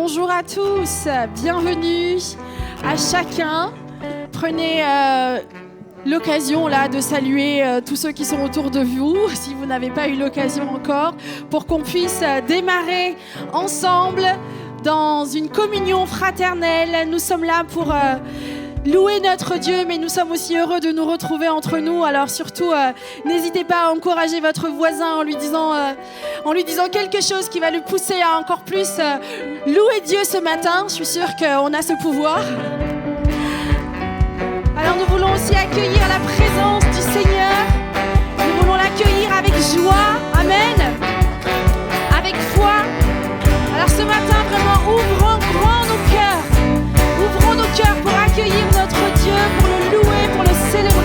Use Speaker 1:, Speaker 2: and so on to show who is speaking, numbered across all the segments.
Speaker 1: Bonjour à tous, bienvenue à chacun. Prenez l'occasion là de saluer tous ceux qui sont autour de vous, si vous n'avez pas eu l'occasion encore, pour qu'on puisse démarrer ensemble dans une communion fraternelle. Nous sommes là pour louer notre Dieu, mais nous sommes aussi heureux de nous retrouver entre nous. Alors surtout, n'hésitez pas à encourager votre voisin en lui disant quelque chose qui va le pousser à encore plus louer Dieu ce matin. Je suis sûre qu'on a ce pouvoir. Alors nous voulons aussi accueillir la présence du Seigneur. Nous voulons l'accueillir avec joie. Amen. Avec foi. Alors ce matin, vraiment, ouvrons grand nos cœurs. Ouvrons nos cœurs pour accueillir notre Dieu, pour le louer, pour le célébrer.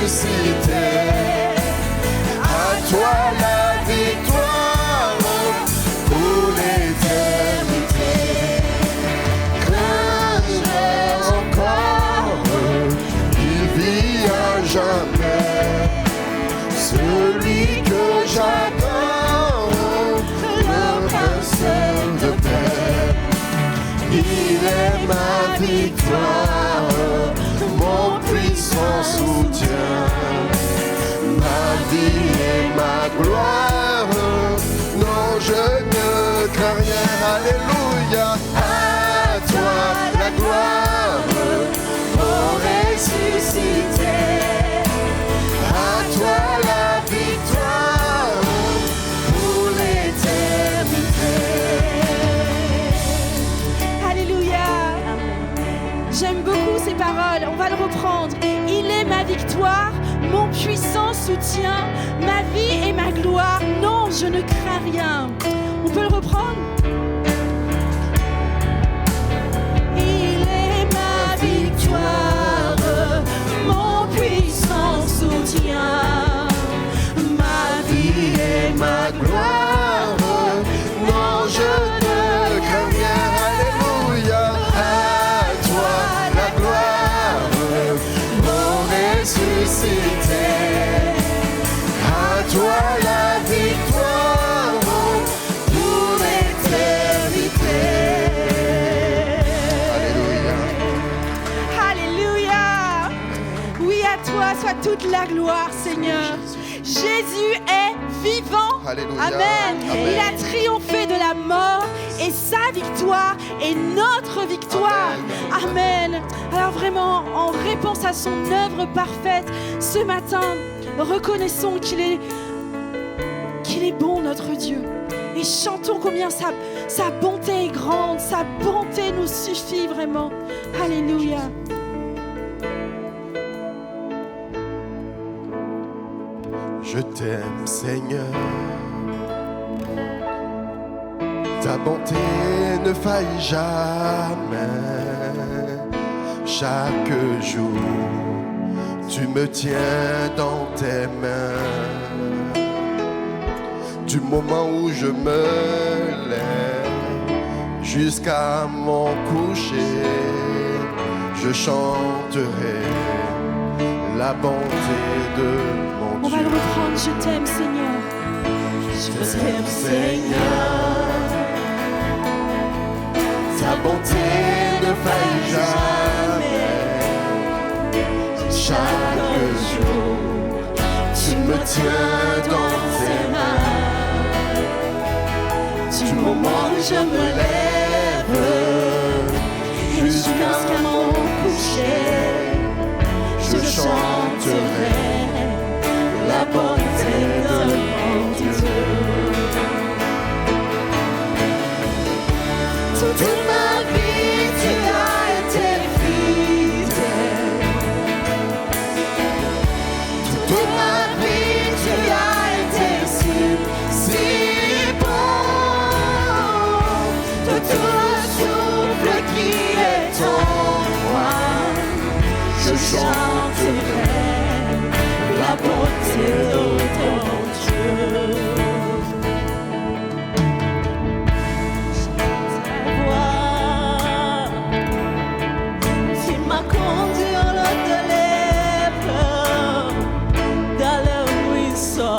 Speaker 2: ressuscité. À toi la victoire pour l'éternité. Crains-le encore, il vit à jamais. Celui que j'adore, le prince de paix. Il est ma victoire, mon puissant soutien, ma vie et ma gloire. Non, je ne crains rien. Alléluia. À toi la gloire, mon ressuscité. À toi la victoire pour l'éternité.
Speaker 1: Alléluia. J'aime beaucoup ces paroles. On va le reprendre. Il est ma victoire, mon puissant soutien, ma vie et ma gloire. Non, je ne crains rien. On peut le reprendre? Il est ma victoire, mon puissant soutien, ma vie et ma gloire.
Speaker 2: Non, je ne crains rien. Alléluia. À toi la gloire, mon ressuscité. À toi la victoire pour l'éternité. Alléluia.
Speaker 1: Alléluia. Oui, à toi soit toute la gloire, Seigneur. Jésus est vivant.
Speaker 2: Alléluia.
Speaker 1: Amen.
Speaker 2: Amen.
Speaker 1: Il a triomphé de la mort et sa victoire est notre victoire. Amen. Alors vraiment, en réponse à son œuvre parfaite, ce matin, reconnaissons qu'il est bon, notre Dieu. Et chantons combien sa bonté est grande, sa bonté nous suffit vraiment. Alléluia.
Speaker 2: Je t'aime, Seigneur. Ta bonté ne faillit jamais. Chaque jour, tu me tiens dans tes mains. Du moment où je me lève jusqu'à mon coucher, je chanterai la bonté de mon
Speaker 1: On
Speaker 2: Dieu.
Speaker 1: va le reprendre. Je t'aime, Seigneur.
Speaker 2: Je t'aime, Seigneur. Ta bonté ne faillit jamais. Chaque jour, tu me tiens dans tes mains. Du moment où je me lève jusqu'à mon coucher, je chanterai la bonté de mon Dieu. Toute ma vie, tu as été fidèle. Toute ma vie, tu as été si bon. De tout le souffle qui est en moi, je chanterai la bonté de ton Dieu. Tu m'as conduit au lot de l'épreuve, dans le ruisseau,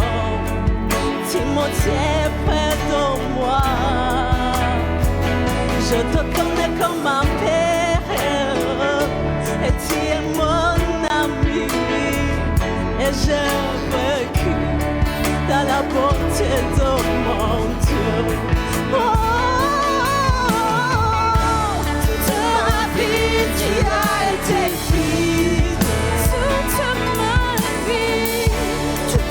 Speaker 2: tu me tiens près de moi. Je te connais comme un père, et tu es mon ami, et j'ai vécu dans la bonté de mon Dieu. Oh, toute ma vie, tu as été fidèle.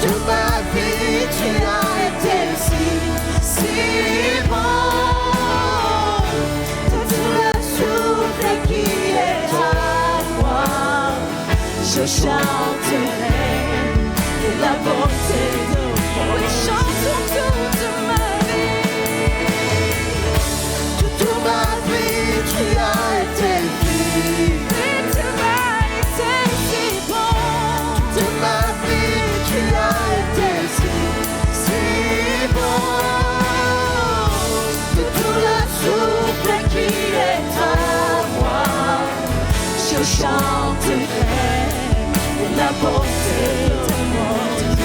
Speaker 2: Toute ma vie, tu as été si bon. De tout le souffle qui est en moi, je chanterai la bonté de mon Dieu. Oui, chantons toute ma vie. Toute ma vie, tu as été fidèle. Tu m'as été si bon. Toute ma chanterai la bonté de mon Dieu.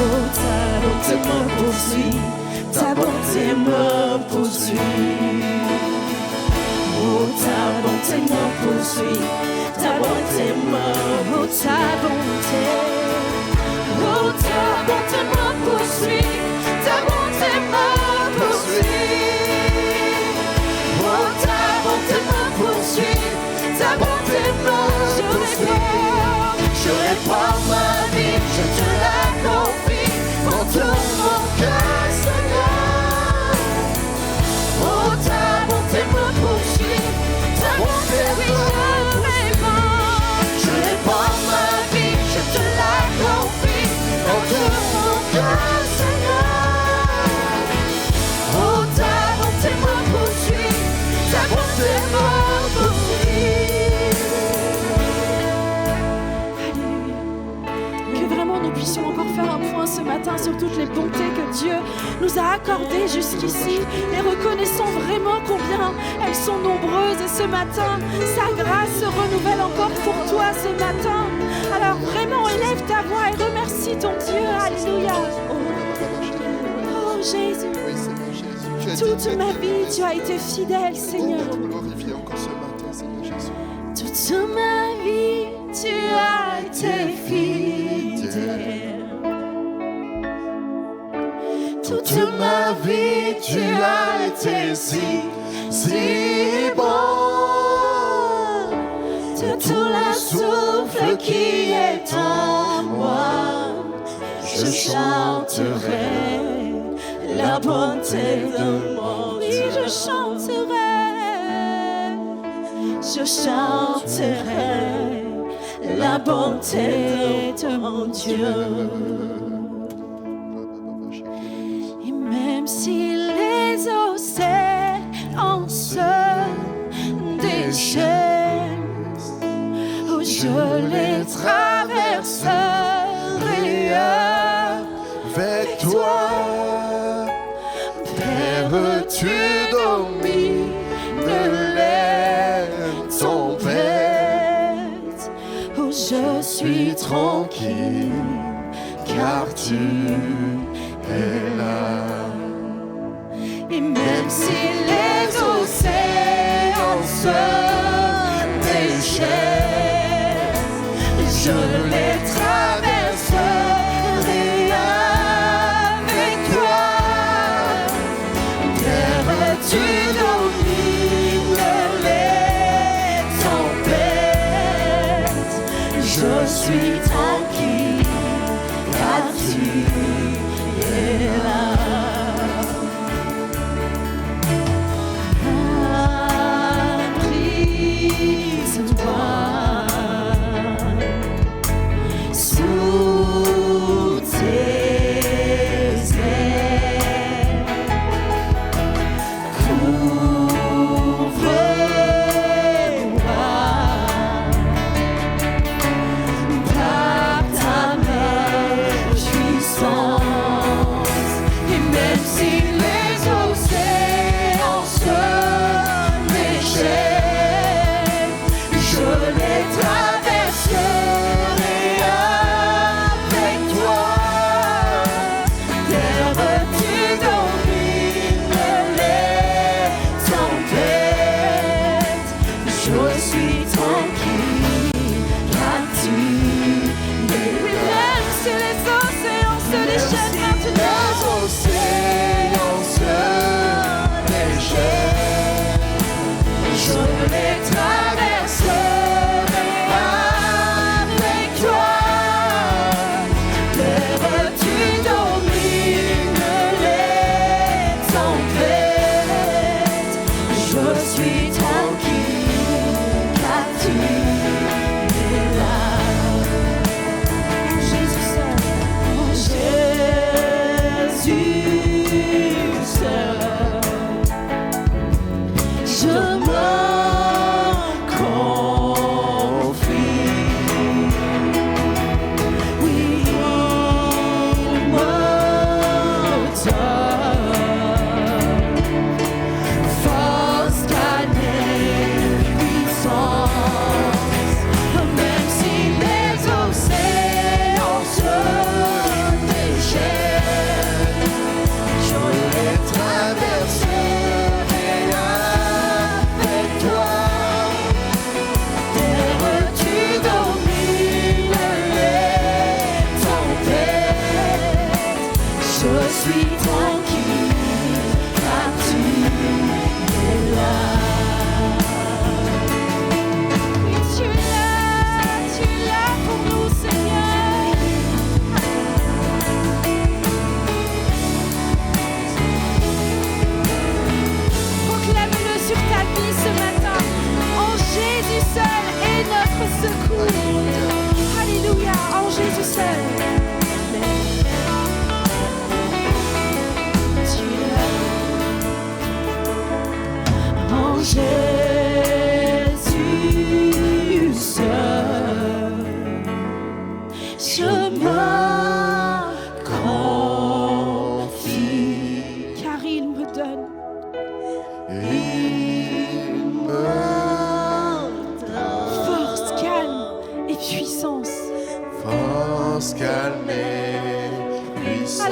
Speaker 2: Oh, ta bonté me poursuit, ta bonté me poursuit. Oh, ta bonté me poursuit, ta bonté me poursuit. Oh, ta bonté me poursuit, ta bonté me poursuit. Oh, ta bonté me poursuit, ta bonté me poursuit. Je réponds ma vie, je te la confie, dans tout mon cœur, Seigneur. Oh, ta bonté me poursuit, ta bonté me poursuit. Je réponds ma vie, je te la confie, dans tout mon cœur, Seigneur. Oh, ta bonté me poursuit, ta bonté me poursuit.
Speaker 1: Que vraiment nous puissions encore faire un point ce matin sur toutes les bontés que Dieu nous a accordées jusqu'ici et reconnaissons vraiment combien elles sont nombreuses. Et ce matin, sa grâce se renouvelle encore pour toi ce matin. Alors vraiment élève ta voix et remercie ton Dieu. Alléluia. Oh Jésus,
Speaker 3: Oui, Seigneur Jésus. Tu as dit
Speaker 1: toute ma
Speaker 3: que
Speaker 1: vie tu as été fidèle,
Speaker 3: on
Speaker 1: Seigneur.
Speaker 3: va te glorifier encore ce matin, Seigneur Jésus.
Speaker 1: Toute ma vie tu as été fidèle.
Speaker 2: Toute ma vie, tu as été si bon. De tout le souffle qui est en moi, je chanterai la bonté de mon Dieu.
Speaker 1: Oui, je chanterai
Speaker 2: la bonté de mon Dieu.
Speaker 1: Et même si les océans se déchaînent, oh, je les traverserai
Speaker 3: Avec toi,
Speaker 2: Père, tu domines les tempêtes.
Speaker 1: Oh, je suis
Speaker 2: tranquille, car tu es là. Et même si les océans se déchaînent, je les traverserai avec toi. Père, tu domines les tempêtes. Je suis tranquille, car tu es là. Abrise-toi sous tes ailes. Couvre-moi par ta main puissante.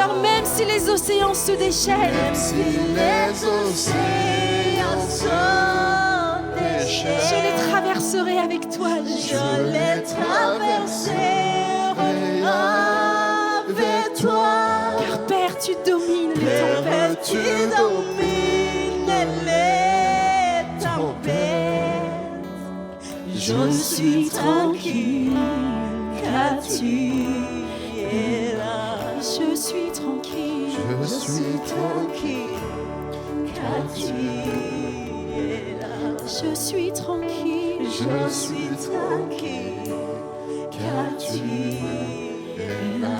Speaker 1: Alors même si les océans se déchaînent,
Speaker 3: Même si les océans se
Speaker 1: je
Speaker 3: déchaînent,
Speaker 1: les traverserai avec toi.
Speaker 2: Je les traverserai avec toi.
Speaker 1: Car Père, tu domines les tempêtes.
Speaker 2: Père, tu domines les tempêtes. Je suis tranquille car tu es là.
Speaker 1: Je suis tranquille.
Speaker 3: je suis
Speaker 2: Tranquille car tu es là.
Speaker 1: Je suis tranquille.
Speaker 2: Je suis tranquille car tu es là.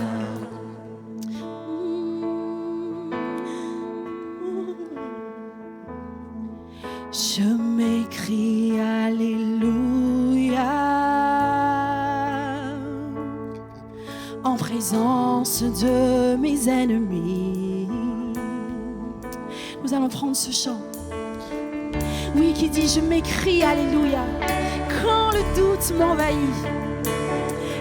Speaker 1: Je m'écrie Alléluia en présence de mes ennemis. Nous allons prendre ce chant. Oui, qui dit je m'écrie Alléluia quand le doute m'envahit.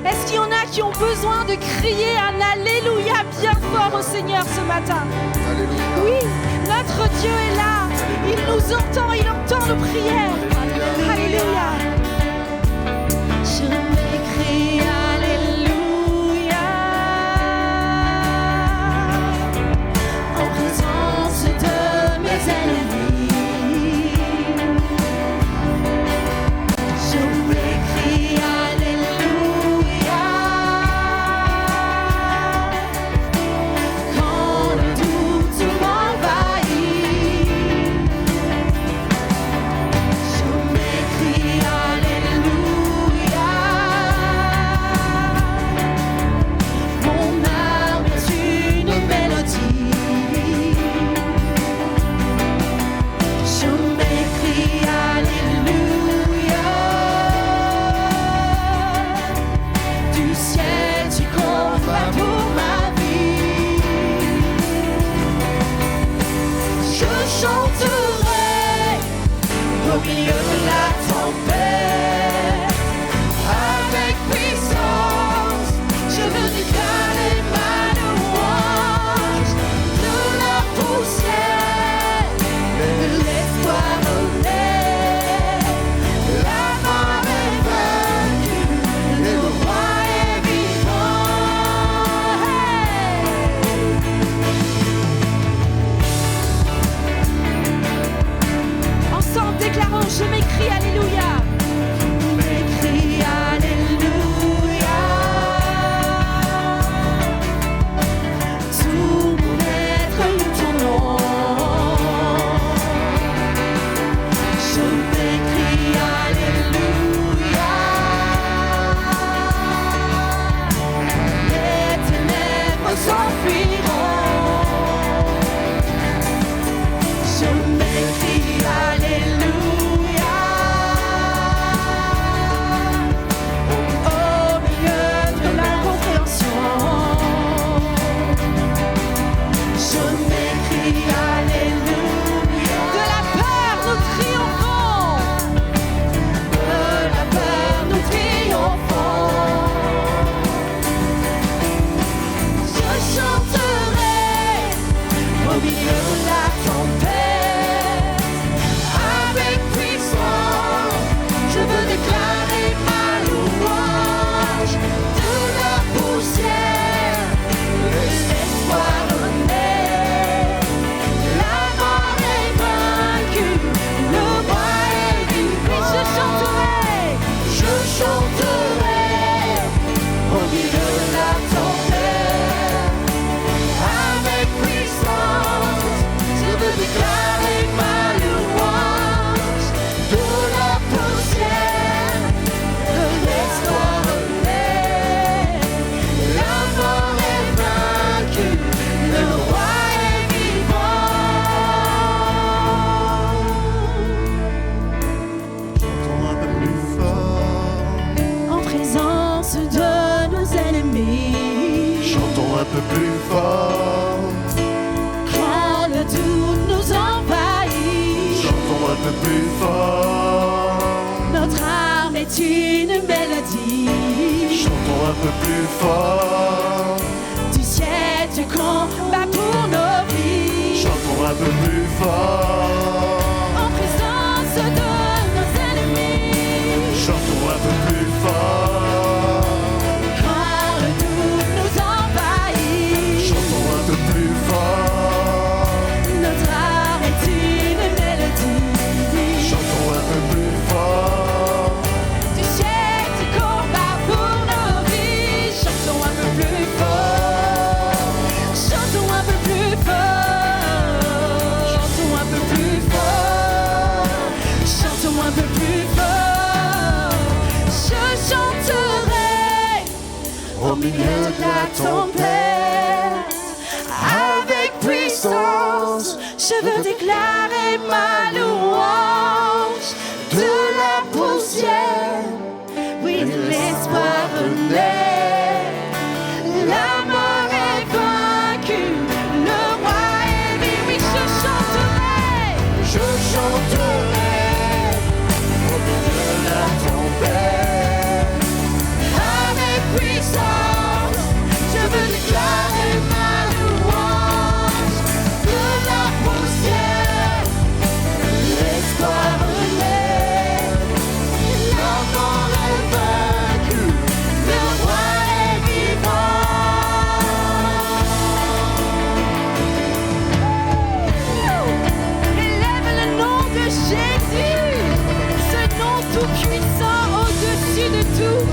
Speaker 1: Est-ce qu'il y en a qui ont besoin de crier un Alléluia bien fort au Seigneur ce matin?
Speaker 3: Alléluia.
Speaker 1: Oui, notre Dieu est là. Il nous entend, il entend nos prières. Alléluia. Je m'écrie Alléluia en présence de mes ennemis. Je m'écrie Alléluia quand le doute m'envahit. Je m'écrie Alléluia. Mon âme est une mélodie. Je m'écrie Alléluia. Du ciel tu combats pour ma vie. Je chanterai au milieu de la tempête, avec puissance, je veux déclarer ma louange. De la poussière, de l'espoir renaît. La mort est vaincue, le roi est vivant. Ensemble, déclarons, je m'écrie Alléluia. Je m'écrie Alléluia. Tout mon être loue ton nom. Je m'écrie Alléluia. Les ténèbres s'enfuiront. Je m'écrie Alléluia. Au milieu de l'incompréhension, je m'écrie Alléluia. De la peur, nous triomphons. De la peur, nous triomphons. Je chanterai au milieu de la tempête, avec puissance, je veux déclarer ma louange. De la poussière, l'espoir renaît. La mort est vaincue, le roi est vivant. Et je chanterai au milieu de la tempête, avec puissance, je veux déclarer ma louange. De la poussière, de l'espoir renaît. La mort est vaincue, le roi est vivant.
Speaker 3: Chantons un peu plus fort.
Speaker 1: En présence de nos ennemis,
Speaker 3: Chantons un peu plus fort.
Speaker 1: quand le doute nous envahit,
Speaker 3: Chantons un peu plus fort.
Speaker 1: notre âme est une mélodie.
Speaker 3: Chantons un peu plus fort.
Speaker 1: Du ciel tu
Speaker 2: combats pour nos vies.
Speaker 3: Chantons un peu plus fort.
Speaker 2: En présence de nos ennemis.
Speaker 3: Chantons un peu plus fort.
Speaker 2: Quand le doute nous envahit.
Speaker 3: Chantons un peu plus fort.
Speaker 2: Notre art est une mélodie.
Speaker 3: Chantons un peu plus fort.
Speaker 2: Du ciel qui combat pour nos vies. Chantons un peu plus fort. Chantons un peu plus fort. Chantons un peu plus fort. Chantons un peu plus fort. Je chanterai
Speaker 3: Au milieu de la tempête,
Speaker 2: avec puissance. Je veux déclarer ma louange de la poussière. Oui, l'espoir renaît. La mort est vaincue. Le roi est vivant. Oui, je chanterai.
Speaker 3: je chanterai. Au milieu de la tempête,
Speaker 2: Avec puissance, je veux déclarer ma louange de la poussière. L'espoir renaît, la mort est vaincue, le roi est vivant. Élève le nom de Jésus, ce nom tout puissant au-dessus de tout.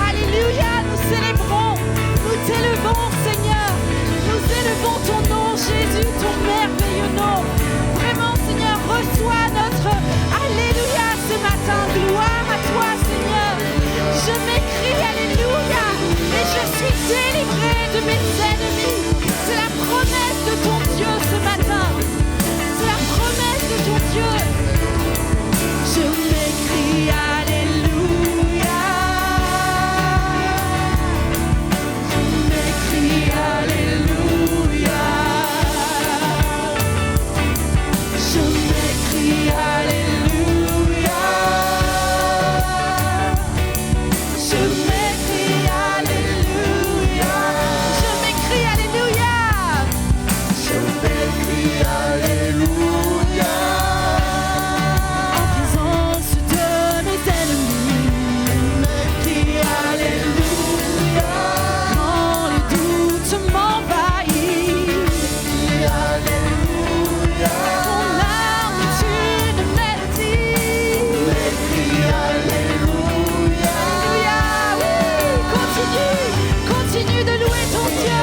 Speaker 2: Alléluia, nous célébrons, nous t'élevons, Seigneur. Nous élevons ton nom, Jésus, ton merveilleux nom. Vraiment, Seigneur, reçois notre Alléluia ce matin. Gloire à toi, Seigneur. Je m'écris Alléluia et je suis délivré de mes ennemis. C'est la promesse de ton Dieu ce matin. C'est la promesse de ton Dieu. Je m'écris Alléluia. Je m'écris Alléluia. Je m'écris Alléluia. Je m'écris Alléluia. Je m'écris Alléluia.
Speaker 3: je m'écris Alléluia.
Speaker 2: En présence de mes ennemis, m'écris Alléluia. Quand le doute m'envahit,
Speaker 3: Alléluia.
Speaker 2: ton larme est une mélodie.
Speaker 3: M'écris Alléluia.
Speaker 2: Alléluia, oui, continue de louer ton Dieu.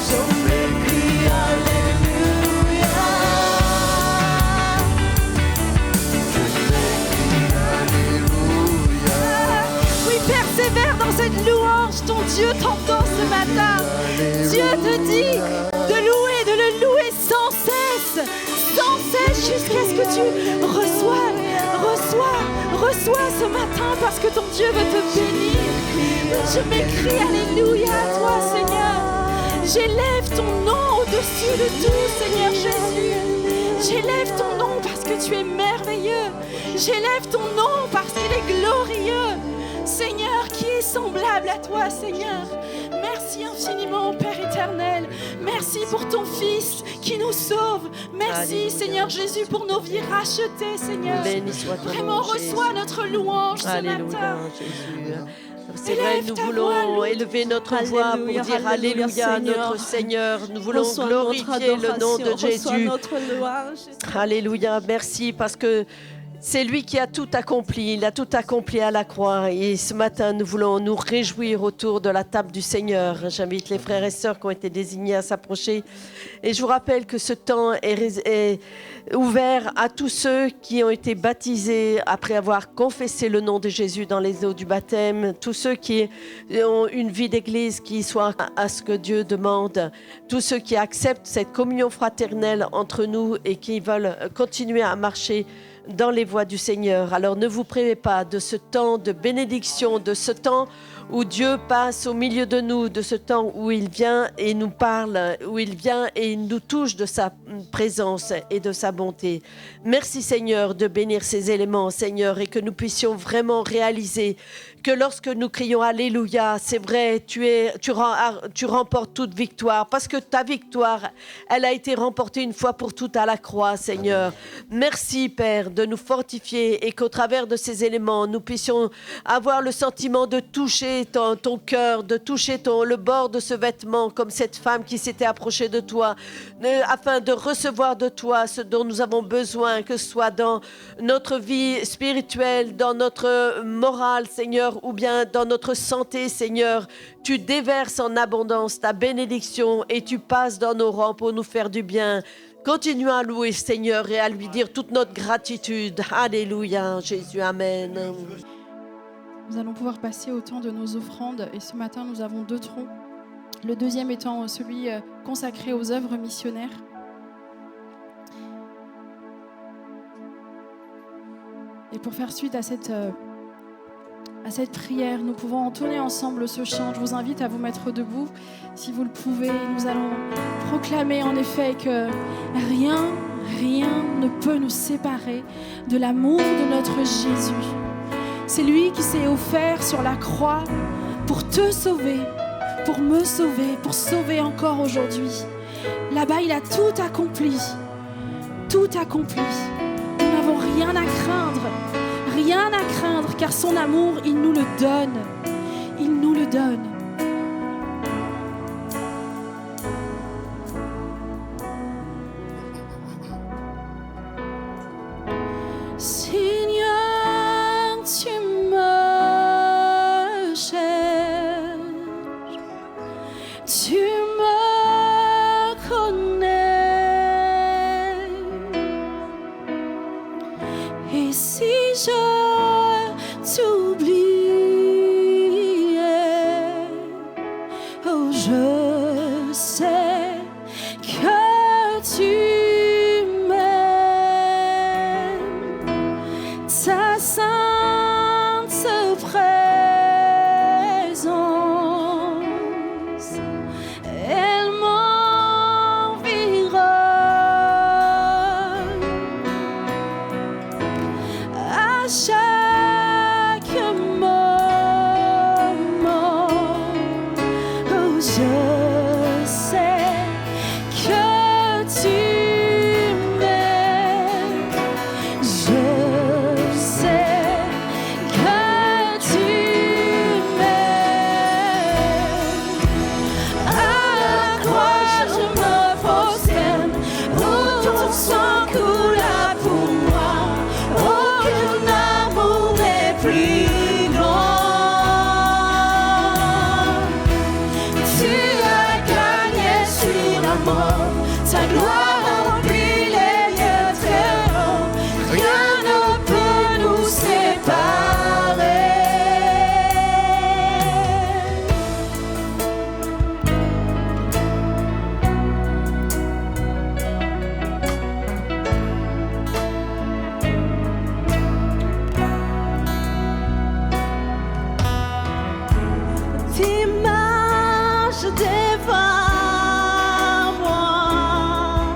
Speaker 3: Je m'écris Alléluia.
Speaker 2: Oui, persévère dans cette louange. Ton Dieu t'entend ce matin. Dieu te dit de le louer sans cesse jusqu'à ce que tu reçois ce matin parce que ton Dieu veut te bénir. Je m'écris Alléluia à toi, Seigneur. J'élève ton nom au-dessus de tout, Seigneur Jésus. J'élève ton nom parce que tu es merveilleux. J'élève ton nom parce qu'il est glorieux. Seigneur, qui est semblable à toi, Seigneur. Merci infiniment, Père éternel. Merci pour ton Fils qui nous sauve. Merci,
Speaker 4: Alléluia.
Speaker 2: Seigneur Jésus, pour nos vies rachetées, Seigneur.
Speaker 4: Béni soit ton
Speaker 2: Vraiment,
Speaker 4: nom,
Speaker 2: reçois notre louange ce
Speaker 4: Alléluia,
Speaker 2: matin.
Speaker 4: Jésus. C'est
Speaker 2: Élève
Speaker 4: vrai, nous
Speaker 2: ta
Speaker 4: voulons
Speaker 2: voix, loue.
Speaker 4: élever notre voix pour
Speaker 5: Alléluia,
Speaker 4: dire
Speaker 5: Alléluia,
Speaker 4: Alléluia à
Speaker 5: Seigneur.
Speaker 4: notre Seigneur. Nous voulons
Speaker 5: Reçois
Speaker 4: glorifier
Speaker 5: notre
Speaker 4: le nom de
Speaker 5: adoration, reçois
Speaker 4: Jésus.
Speaker 5: notre louange.
Speaker 4: Alléluia, merci parce que c'est lui qui a tout accompli. Il a tout accompli à la croix. Et ce matin, nous voulons nous réjouir autour de la table du Seigneur. J'invite les frères et sœurs qui ont été désignés à s'approcher. Et je vous rappelle que ce temps est ouvert à tous ceux qui ont été baptisés après avoir confessé le nom de Jésus dans les eaux du baptême. Tous ceux qui ont une vie d'église qui soit à ce que Dieu demande. Tous ceux qui acceptent cette communion fraternelle entre nous et qui veulent continuer à marcher dans les voies du Seigneur. Alors ne vous privez pas de ce temps de bénédiction, de ce temps où Dieu passe au milieu de nous, de ce temps où il vient et nous parle, où il vient et il nous touche de sa présence et de sa bonté. Merci Seigneur de bénir ces éléments, Seigneur, et que nous puissions vraiment réaliser que lorsque nous crions Alléluia, c'est vrai, tu remportes toute victoire, parce que ta victoire, elle a été remportée une fois pour toutes à la croix, Seigneur. Merci, Père, de nous fortifier et qu'au travers de ces éléments, nous puissions avoir le sentiment de toucher ton cœur, de toucher le bord de ce vêtement, comme cette femme qui s'était approchée de toi, afin de recevoir de toi ce dont nous avons besoin, que ce soit dans notre vie spirituelle, dans notre morale, Seigneur, ou bien dans notre santé, Seigneur. Tu déverses en abondance ta bénédiction et tu passes dans nos rangs pour nous faire du bien. Continuons à louer, Seigneur, et à lui dire toute notre gratitude. Alléluia, Jésus, Amen.
Speaker 1: Nous allons pouvoir passer au temps de nos offrandes et ce matin, nous avons 2 troncs. Le deuxième étant celui consacré aux œuvres missionnaires. Et pour faire suite à cette prière, nous pouvons entonner ensemble ce chant. Je vous invite à vous mettre debout si vous le pouvez. Nous allons proclamer en effet que rien ne peut nous séparer de l'amour de notre Jésus. C'est lui qui s'est offert sur la croix pour te sauver, pour me sauver, pour sauver encore aujourd'hui. Là-bas, il a tout accompli. Tout accompli. Nous n'avons rien à craindre. Rien à craindre, car son amour, il nous le donne. Il nous le donne. Seigneur, tu me cherches, tu me connais. Et si je t'oubliais, oh, je sais que tu m'aimes. Ta sainte présence, elle m'environne. À chaque moment, oh, je sais que tu m'aimes. Je sais que tu m'aimes. À la croix, je me prosterne, où ton sang coula pour moi. Aucun amour n'est plus grand. Tu as gagné sur la mort, ta gloire remplit les lieux très hauts. Rien ne peut nous séparer. T'image devant moi,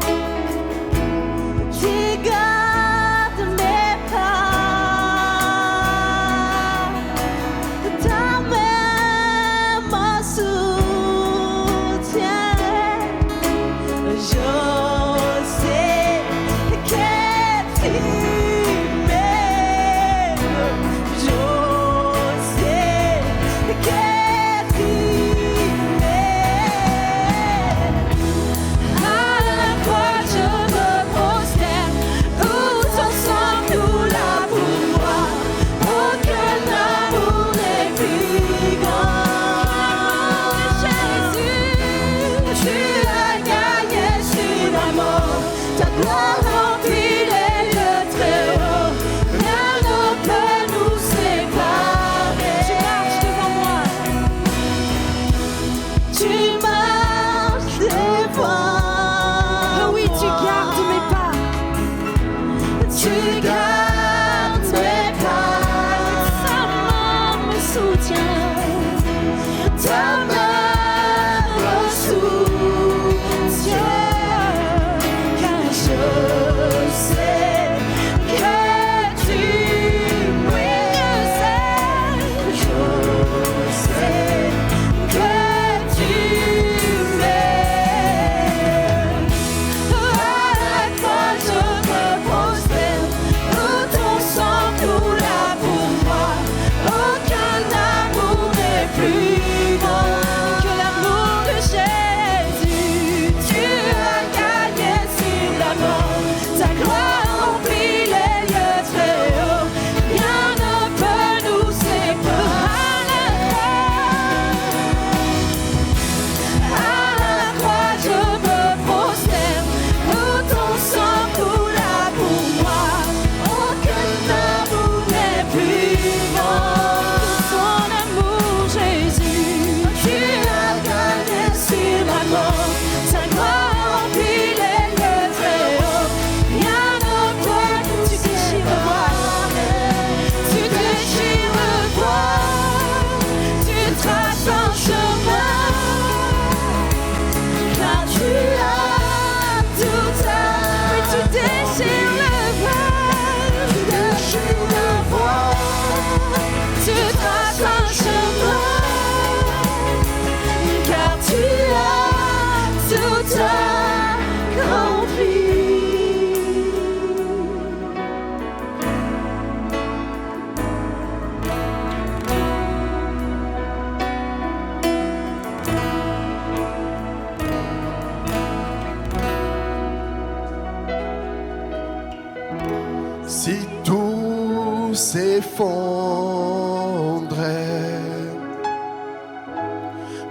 Speaker 3: s'effondrait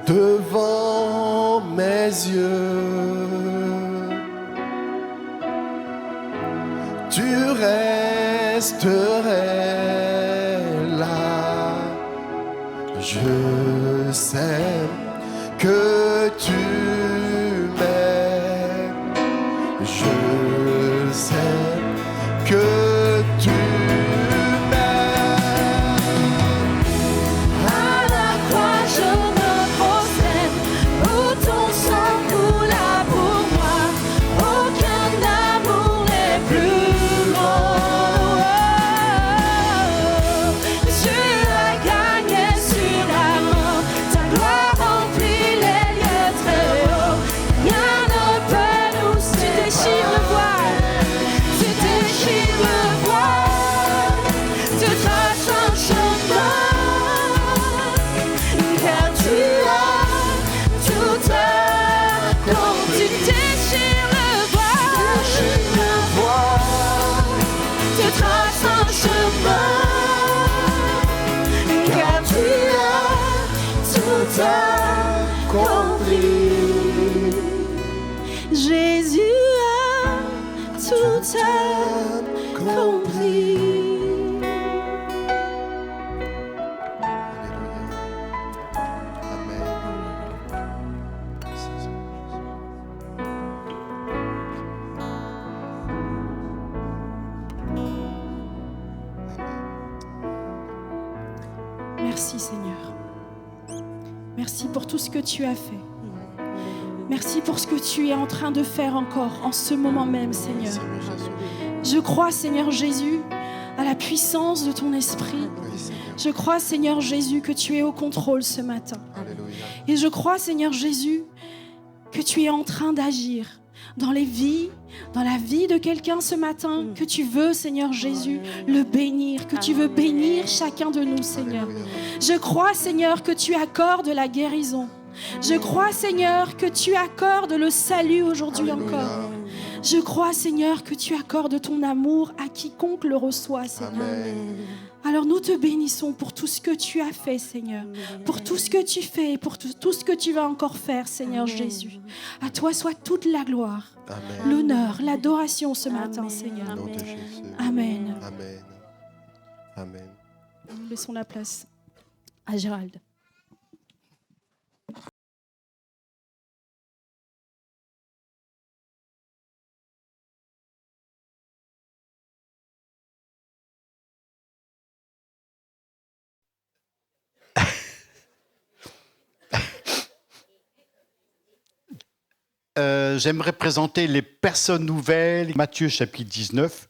Speaker 3: devant mes yeux. Tu resterais là. Je sais que tu m'aimes. Je sais que tu
Speaker 2: Jésus a tout accompli.
Speaker 1: Merci Seigneur. Merci pour tout ce que tu as fait. Merci pour ce que tu es en train de faire encore en ce moment même, Seigneur. Je crois, Seigneur Jésus, à la puissance de ton esprit. Je crois, Seigneur Jésus, que tu es au contrôle ce matin. Et je crois, Seigneur Jésus, que tu es en train d'agir dans les vies, dans la vie de quelqu'un ce matin, que tu veux, Seigneur Jésus, le bénir, que tu veux bénir chacun de nous, Seigneur. Je crois, Seigneur, que tu accordes la guérison. Je crois, Seigneur, que tu accordes le salut aujourd'hui encore. Je crois, Seigneur, que tu accordes ton amour à quiconque le reçoit, Seigneur. Alors nous te bénissons pour tout ce que tu as fait, Seigneur, pour tout ce que tu fais et pour tout ce que tu vas encore faire, Seigneur Jésus. À toi soit toute la gloire, l'honneur, l'adoration ce matin, Seigneur. Amen.
Speaker 3: Amen. Amen.
Speaker 1: Nous laissons la place à Gérald.
Speaker 5: J'aimerais présenter les personnes nouvelles. Matthieu chapitre 19,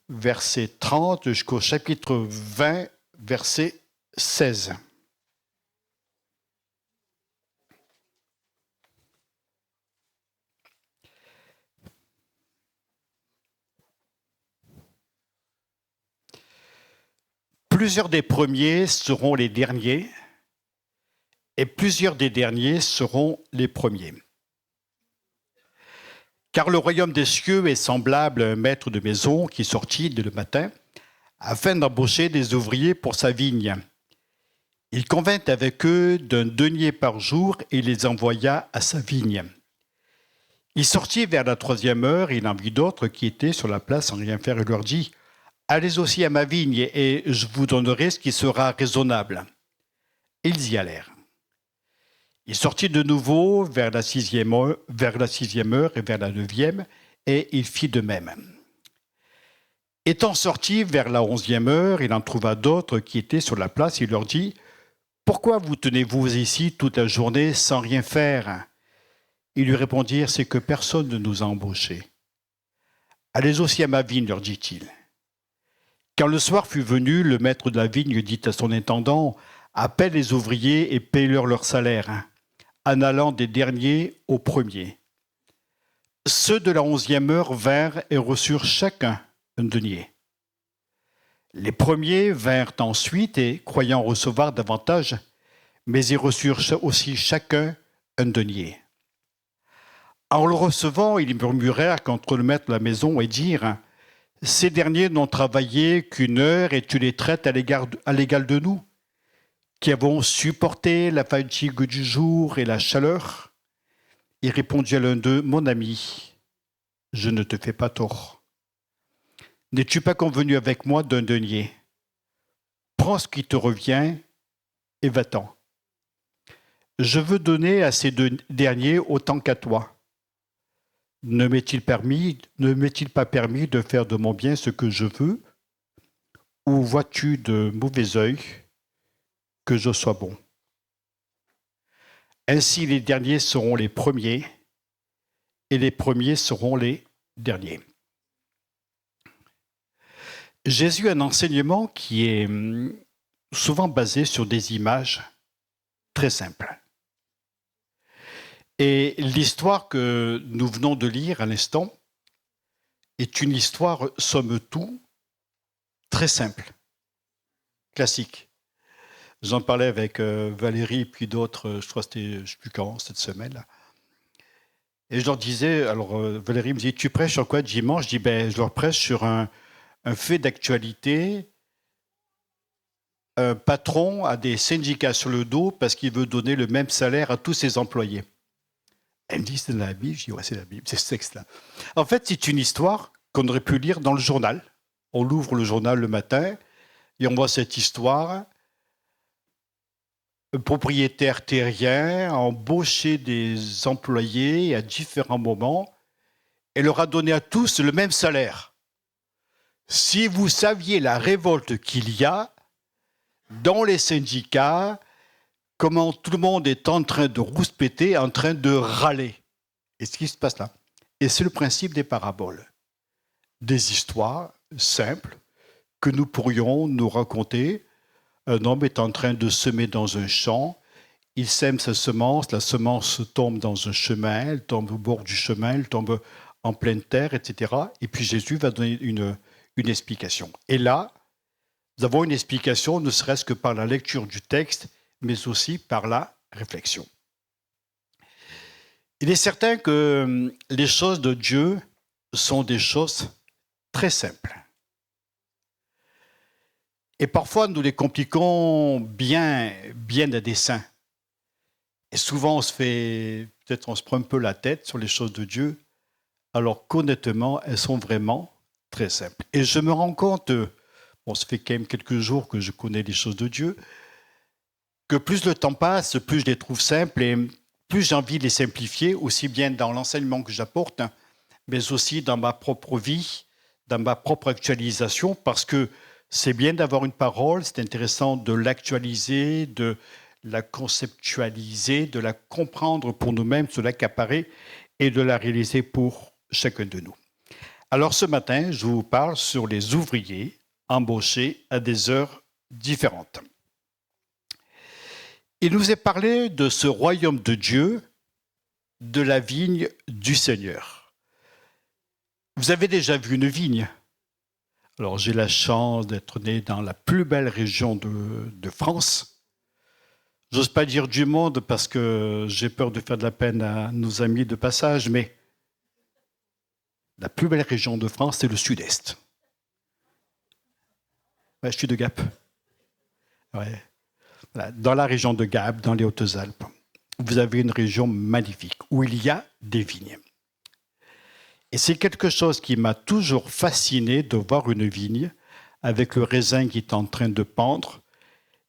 Speaker 5: verset 30 jusqu'au chapitre 20, verset 16. Plusieurs des premiers seront les derniers et plusieurs des derniers seront les premiers. Car le royaume des cieux est semblable à un maître de maison qui sortit dès le matin afin d'embaucher des ouvriers pour sa vigne. Il convint avec eux d'un denier par jour et les envoya à sa vigne. Il sortit vers la 3e heure et il en vit d'autres qui étaient sur la place sans rien faire et leur dit « Allez aussi à ma vigne et je vous donnerai ce qui sera raisonnable. » Ils y allèrent. Il sortit de nouveau vers la 6e heure et vers la 9e, et il fit de même. Étant sorti vers la 11e heure, il en trouva d'autres qui étaient sur la place. Il leur dit « Pourquoi vous tenez-vous ici toute la journée sans rien faire ?» Ils lui répondirent « C'est que personne ne nous a embauchés. » « Allez aussi à ma vigne, leur dit-il. Quand le soir fut venu, le maître de la vigne dit à son intendant « Appelle les ouvriers et paye-leur leur salaire. » en allant des derniers aux premiers. Ceux de la 11e heure vinrent et reçurent chacun un denier. Les premiers vinrent ensuite et, croyant recevoir davantage, mais ils reçurent aussi chacun un denier. En le recevant, ils murmurèrent contre le maître de la maison et dirent « Ces derniers n'ont travaillé qu'une heure et tu les traites à l'égal de nous, qui avons supporté la fatigue du jour et la chaleur. Il répondit à l'un d'eux, mon ami, je ne te fais pas tort. N'es-tu pas convenu avec moi d'un denier? Prends ce qui te revient et va-t'en. Je veux donner à ces deux derniers autant qu'à toi. Ne m'est-il pas permis de faire de mon bien ce que je veux? Ou vois-tu de mauvais œil que je sois bon? Ainsi les derniers seront les premiers et les premiers seront les derniers. Jésus a un enseignement qui est souvent basé sur des images très simples. Et l'histoire que nous venons de lire à l'instant est une histoire, somme toute, très simple, classique. J'en parlais avec Valérie puis d'autres, je crois que c'était, je ne sais plus quand, cette semaine-là. Et je leur disais, alors Valérie me dit, tu prêches sur quoi dimanche? Je dis, je leur prêche sur un fait d'actualité. Un patron a des syndicats sur le dos parce qu'il veut donner le même salaire à tous ses employés. Elle me dit, c'est dans la Bible. Je dis, ouais, c'est la Bible, c'est ce texte-là. En fait, c'est une histoire qu'on aurait pu lire dans le journal. On l'ouvre le journal le matin et on voit cette histoire. Un propriétaire terrien a embauché des employés à différents moments et leur a donné à tous le même salaire. Si vous saviez la révolte qu'il y a dans les syndicats, comment tout le monde est en train de rouspéter, en train de râler. Et ce qui se passe là. Et c'est le principe des paraboles. Des histoires simples que nous pourrions nous raconter. Un homme est en train de semer dans un champ, il sème sa semence, la semence tombe dans un chemin, elle tombe au bord du chemin, elle tombe en pleine terre, etc. Et puis Jésus va donner une explication. Et là, nous avons une explication, ne serait-ce que par la lecture du texte, mais aussi par la réflexion. Il est certain que les choses de Dieu sont des choses très simples. Et parfois, nous les compliquons bien à dessein. Et souvent, on se prend un peu la tête sur les choses de Dieu, alors qu'honnêtement, elles sont vraiment très simples. Et je me rends compte, ça fait quand même quelques jours que je connais les choses de Dieu, que plus le temps passe, plus je les trouve simples et plus j'ai envie de les simplifier, aussi bien dans l'enseignement que j'apporte, mais aussi dans ma propre vie, dans ma propre actualisation, parce que c'est bien d'avoir une parole, c'est intéressant de l'actualiser, de la conceptualiser, de la comprendre pour nous-mêmes, de l'accaparer et de la réaliser pour chacun de nous. Alors ce matin, je vous parle sur les ouvriers embauchés à des heures différentes. Il nous est parlé de ce royaume de Dieu, de la vigne du Seigneur. Vous avez déjà vu une vigne? Alors, j'ai la chance d'être né dans la plus belle région de France. J'ose pas dire du monde parce que j'ai peur de faire de la peine à nos amis de passage, mais la plus belle région de France, c'est le sud-est. Ouais, je suis de Gap. Ouais. Voilà. Dans la région de Gap, dans les Hautes-Alpes, vous avez une région magnifique où il y a des vignes. Et c'est quelque chose qui m'a toujours fasciné de voir une vigne avec le raisin qui est en train de pendre.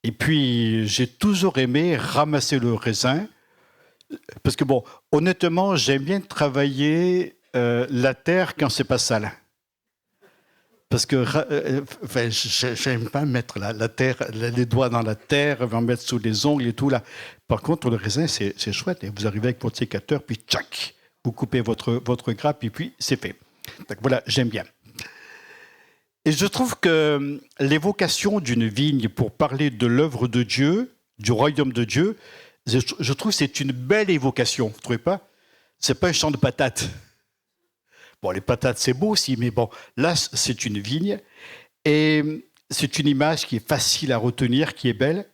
Speaker 5: Et puis, j'ai toujours aimé ramasser le raisin parce que, honnêtement, j'aime bien travailler la terre quand c'est pas sale. Parce que j'aime pas mettre la terre, les doigts dans la terre, en mettre sous les ongles et tout là. Par contre, le raisin, c'est chouette. Et vous arrivez avec votre sécateur, puis tchac, vous coupez votre grappe et puis c'est fait. Donc voilà, j'aime bien. Et je trouve que l'évocation d'une vigne pour parler de l'œuvre de Dieu, du royaume de Dieu, je trouve que c'est une belle évocation. Vous ne trouvez pas? C'est pas un champ de patates. Bon, les patates, c'est beau aussi, mais là, c'est une vigne. Et c'est une image qui est facile à retenir, qui est belle.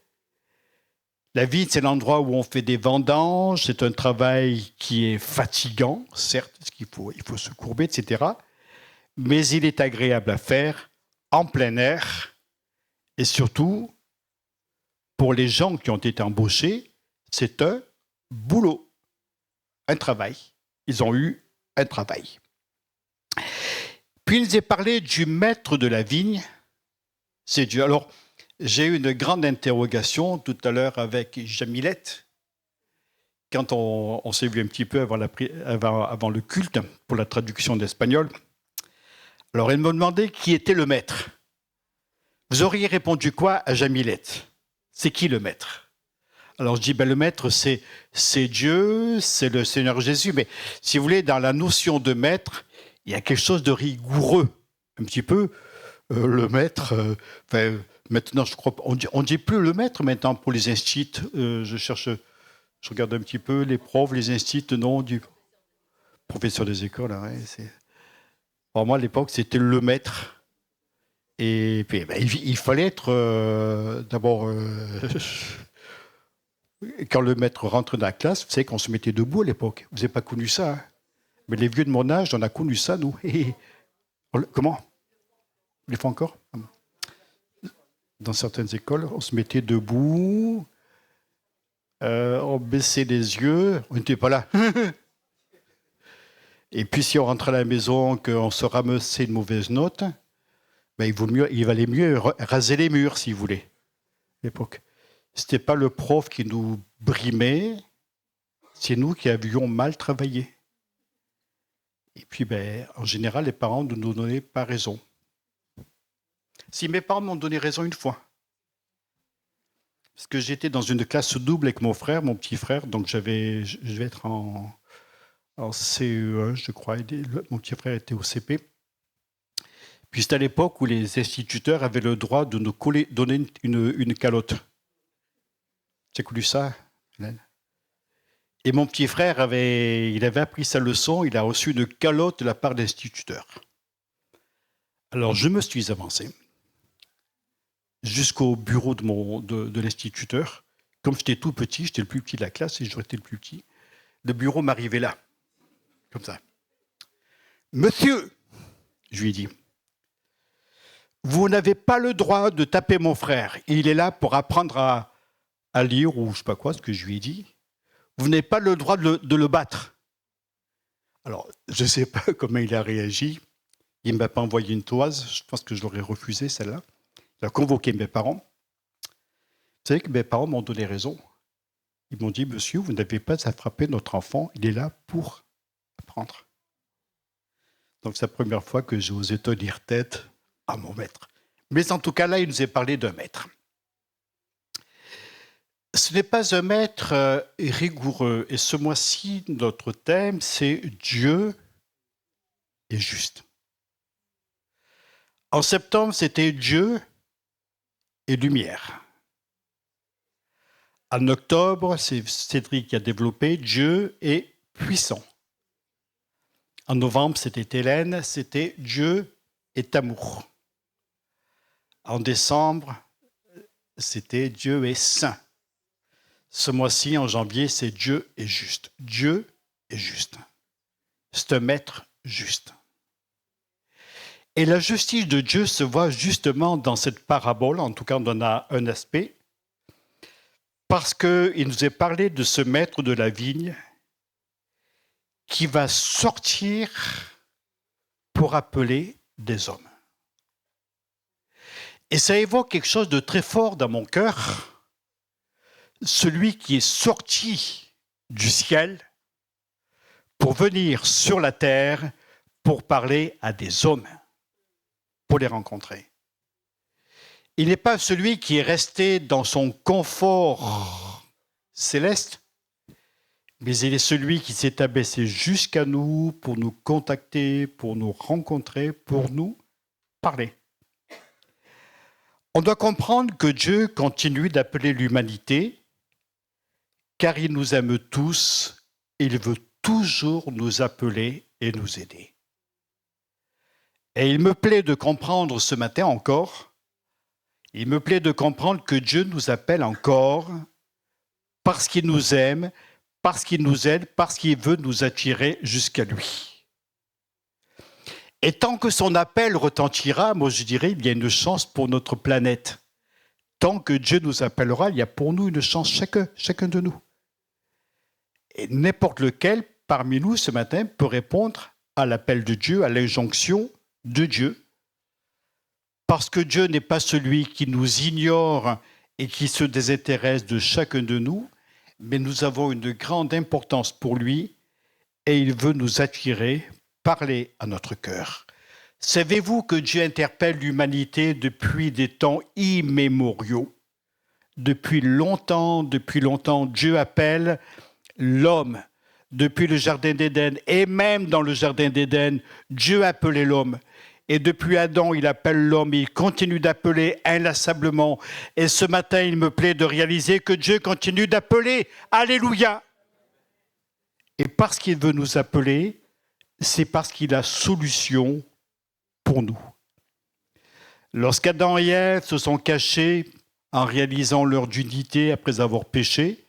Speaker 5: La vigne, c'est l'endroit où on fait des vendanges. C'est un travail qui est fatigant, certes, parce qu'il faut se courber, etc. mais il est agréable à faire en plein air et surtout, pour les gens qui ont été embauchés, c'est un boulot, un travail. Ils ont eu un travail. Puis il nous est parlé du maître de la vigne, c'est Dieu. Alors, j'ai eu une grande interrogation tout à l'heure avec Jamilette, quand on s'est vu un petit peu avant le culte, pour la traduction d'espagnol. Alors, elle me demandait qui était le maître. Vous auriez répondu quoi à Jamilette? C'est qui le maître? Alors, je dis, le maître, c'est Dieu, c'est le Seigneur Jésus. Mais si vous voulez, dans la notion de maître, il y a quelque chose de rigoureux, un petit peu. Le maître, maintenant, je crois, on dit plus le maître maintenant pour les instituts. Je regarde un petit peu les profs, les instituts, non, du professeur des écoles. Ouais, pour moi, à l'époque, c'était le maître. Et puis, il fallait être d'abord. Quand le maître rentre dans la classe, vous savez qu'on se mettait debout à l'époque. Vous n'avez pas connu ça, hein? Mais les vieux de mon âge, on a connu ça, nous. Comment? Vous les faites encore? Dans certaines écoles, on se mettait debout, on baissait les yeux, on n'était pas là. Et puis si on rentrait à la maison, qu'on se ramassait une mauvaise note, il valait mieux raser les murs, si vous voulez, à l'époque. Ce n'était pas le prof qui nous brimait, c'est nous qui avions mal travaillé. Et puis, en général, les parents ne nous donnaient pas raison. Si mes parents m'ont donné raison une fois, parce que j'étais dans une classe double avec mon petit frère, donc je vais être en CE1, je crois, et mon petit frère était au CP. Puis c'était à l'époque où les instituteurs avaient le droit de nous donner une calotte. Tu as connu ça, Hélène? Et mon petit frère il avait appris sa leçon, il a reçu une calotte de la part d'instituteurs. Alors je me suis avancé jusqu'au bureau de l'instituteur. Comme j'étais tout petit, j'étais le plus petit de la classe et j'aurais été le plus petit. Le bureau m'arrivait là, comme ça. Monsieur, je lui ai dit, vous n'avez pas le droit de taper mon frère. Il est là pour apprendre à lire ou je ne sais pas quoi, ce que je lui ai dit. Vous n'avez pas le droit de le battre. Alors, je ne sais pas comment il a réagi. Il ne m'a pas envoyé une toise. Je pense que je l'aurais refusé, celle-là. Il a convoqué mes parents. Vous savez que mes parents m'ont donné raison. Ils m'ont dit, monsieur, vous n'avez pas à frapper notre enfant. Il est là pour apprendre. Donc, c'est la première fois que j'ai osé tenir tête à mon maître. Mais en tout cas, là, il nous est parlé d'un maître. Ce n'est pas un maître rigoureux. Et ce mois-ci, notre thème, c'est Dieu est juste. En septembre, c'était Dieu et lumière. En octobre, c'est Cédric qui a développé Dieu est puissant. En novembre, c'était Hélène, c'était Dieu est amour. En décembre, c'était Dieu est saint. Ce mois-ci, en janvier, c'est Dieu est juste. Dieu est juste. C'est un maître juste. Et la justice de Dieu se voit justement dans cette parabole, en tout cas on en a un aspect, parce qu'il nous est parlé de ce maître de la vigne qui va sortir pour appeler des hommes. Et ça évoque quelque chose de très fort dans mon cœur. Celui qui est sorti du ciel pour venir sur la terre pour parler à des hommes, pour les rencontrer. Il n'est pas celui qui est resté dans son confort céleste, mais il est celui qui s'est abaissé jusqu'à nous pour nous contacter, pour nous rencontrer, pour nous parler. On doit comprendre que Dieu continue d'appeler l'humanité car il nous aime tous, il veut toujours nous appeler et nous aider. Et il me plaît de comprendre ce matin encore, il me plaît de comprendre que Dieu nous appelle encore parce qu'il nous aime, parce qu'il nous aide, parce qu'il veut nous attirer jusqu'à lui. Et tant que son appel retentira, moi je dirais, il y a une chance pour notre planète. Tant que Dieu nous appellera, il y a pour nous une chance, chacun de nous. Et n'importe lequel parmi nous ce matin peut répondre à l'appel de Dieu, à l'injonction de Dieu. Parce que Dieu n'est pas celui qui nous ignore et qui se désintéresse de chacun de nous, mais nous avons une grande importance pour lui et il veut nous attirer, parler à notre cœur. Savez-vous que Dieu interpelle l'humanité depuis des temps immémoriaux? Depuis longtemps, Dieu appelle l'homme. Depuis le Jardin d'Éden, et même dans le Jardin d'Éden, Dieu appelait l'homme. Et depuis Adam, il appelle l'homme, il continue d'appeler inlassablement. Et ce matin, il me plaît de réaliser que Dieu continue d'appeler. Alléluia! Et parce qu'il veut nous appeler, c'est parce qu'il a solution pour nous. Lorsqu'Adam et Ève se sont cachés en réalisant leur nudité après avoir péché,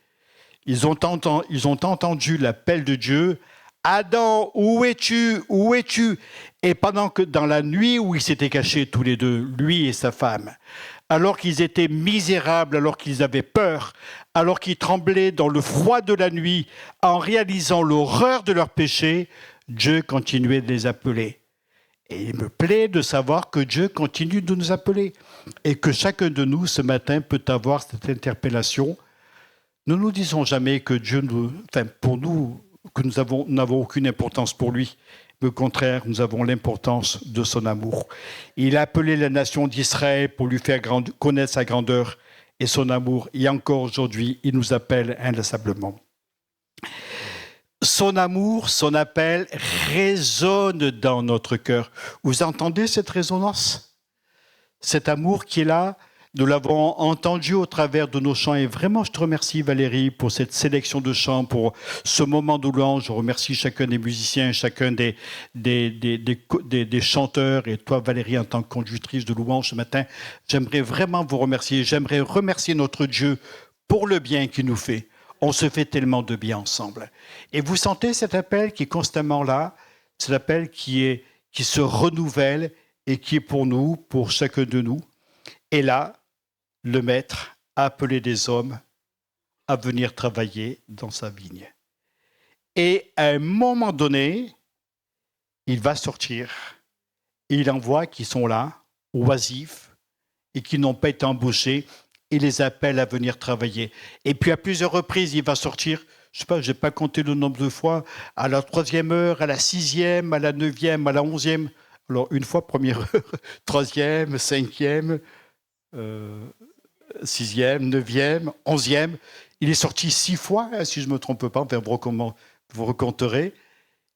Speaker 5: ils ont entendu l'appel de Dieu. Adam, où es-tu? Où es-tu? Et pendant que dans la nuit où ils s'étaient cachés tous les deux, lui et sa femme, alors qu'ils étaient misérables, alors qu'ils avaient peur, alors qu'ils tremblaient dans le froid de la nuit, en réalisant l'horreur de leur péché, Dieu continuait de les appeler. Et il me plaît de savoir que Dieu continue de nous appeler et que chacun de nous ce matin peut avoir cette interpellation. Ne nous disons jamais que Dieu pour nous, que nous n'avons aucune importance pour lui. Mais au contraire, nous avons l'importance de son amour. Il a appelé la nation d'Israël pour lui faire connaître sa grandeur et son amour. Et encore aujourd'hui, il nous appelle inlassablement. Son amour, son appel résonne dans notre cœur. Vous entendez cette résonance? Cet amour qui est là, nous l'avons entendu au travers de nos chants. Et vraiment, je te remercie Valérie pour cette sélection de chants, pour ce moment de louange. Je remercie chacun des musiciens, chacun des chanteurs. Et toi Valérie, en tant que conductrice de louange ce matin, j'aimerais vraiment vous remercier. J'aimerais remercier notre Dieu pour le bien qu'il nous fait. On se fait tellement de bien ensemble. Et vous sentez cet appel qui est constamment là, cet appel qui se renouvelle et qui est pour nous, pour chacun de nous. Et là, le Maître a appelé des hommes à venir travailler dans sa vigne. Et à un moment donné, il va sortir. Et il envoie qui sont là, oisifs, et qui n'ont pas été embauchés. Il les appelle à venir travailler. Et puis à plusieurs reprises, il va sortir, je ne sais pas, je n'ai pas compté le nombre de fois, à la 3e heure, à la 6e, à la 9e, à la 11e. Alors une fois, première heure, 3e, 5e, 6e, 9e, 11e. Il est sorti 6 fois, si je ne me trompe pas, enfin, vous recompterez.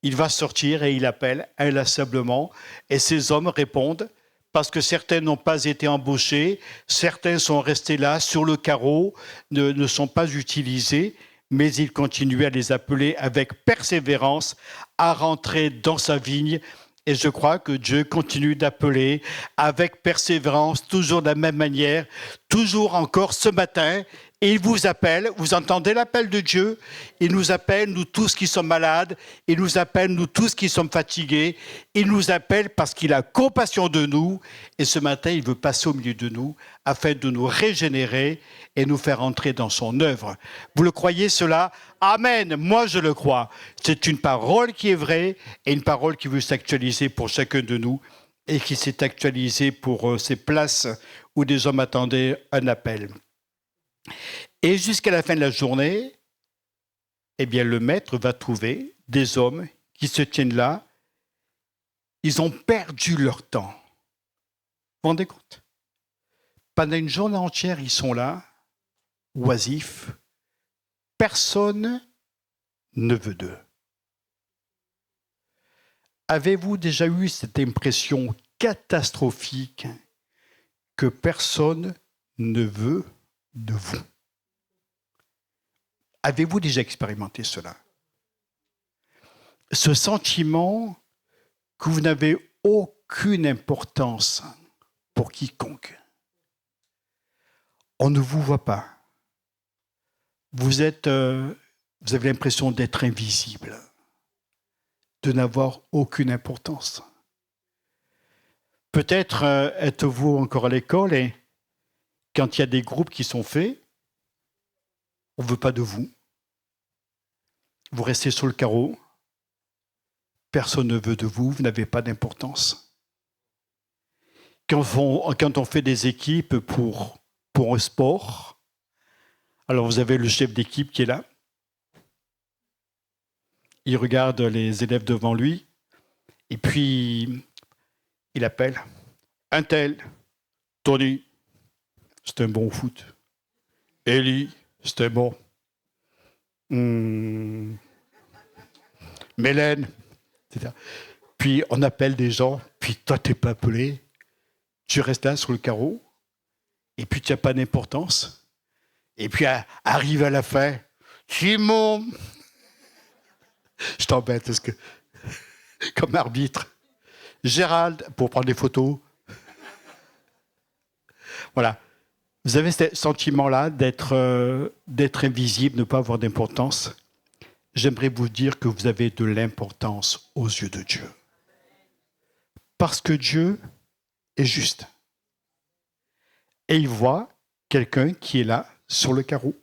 Speaker 5: Il va sortir et il appelle inlassablement. Et ces hommes répondent, parce que certains n'ont pas été embauchés, certains sont restés là sur le carreau, ne sont pas utilisés, mais il continue à les appeler avec persévérance à rentrer dans sa vigne. Et je crois que Dieu continue d'appeler avec persévérance, toujours de la même manière, toujours encore ce matin. Et il vous appelle, vous entendez l'appel de Dieu? Il nous appelle, nous tous qui sommes malades. Il nous appelle, nous tous qui sommes fatigués. Il nous appelle parce qu'il a compassion de nous. Et ce matin, il veut passer au milieu de nous afin de nous régénérer et nous faire entrer dans son œuvre. Vous le croyez cela? Amen. Moi, je le crois. C'est une parole qui est vraie et une parole qui veut s'actualiser pour chacun de nous et qui s'est actualisée pour ces places où des hommes attendaient un appel. Et jusqu'à la fin de la journée, eh bien, le Maître va trouver des hommes qui se tiennent là. Ils ont perdu leur temps. Vous vous rendez compte? Pendant une journée entière, ils sont là, oisifs. Personne ne veut d'eux. Avez-vous déjà eu cette impression catastrophique que personne ne veut de vous? Avez-vous déjà expérimenté cela? Ce sentiment que vous n'avez aucune importance pour quiconque. On ne vous voit pas. Vous avez l'impression d'être invisible, de n'avoir aucune importance. Peut-être êtes-vous encore à l'école et quand il y a des groupes qui sont faits, on ne veut pas de vous. Vous restez sur le carreau. Personne ne veut de vous, vous n'avez pas d'importance. Quand on fait des équipes pour un sport, alors vous avez le chef d'équipe qui est là. Il regarde les élèves devant lui et puis il appelle un tel, Tony, c'est un bon au foot. Eli, c'était bon. Mélène, etc. Puis on appelle des gens, puis toi t'es pas appelé, tu restes là sur le carreau, et puis tu n'as pas d'importance. Et puis arrive à la fin, Simon, je t'embête parce que comme arbitre, Gérald pour prendre des photos. Voilà. Vous avez ce sentiment-là d'être invisible, de ne pas avoir d'importance. J'aimerais vous dire que vous avez de l'importance aux yeux de Dieu. Parce que Dieu est juste. Et il voit quelqu'un qui est là, sur le carreau.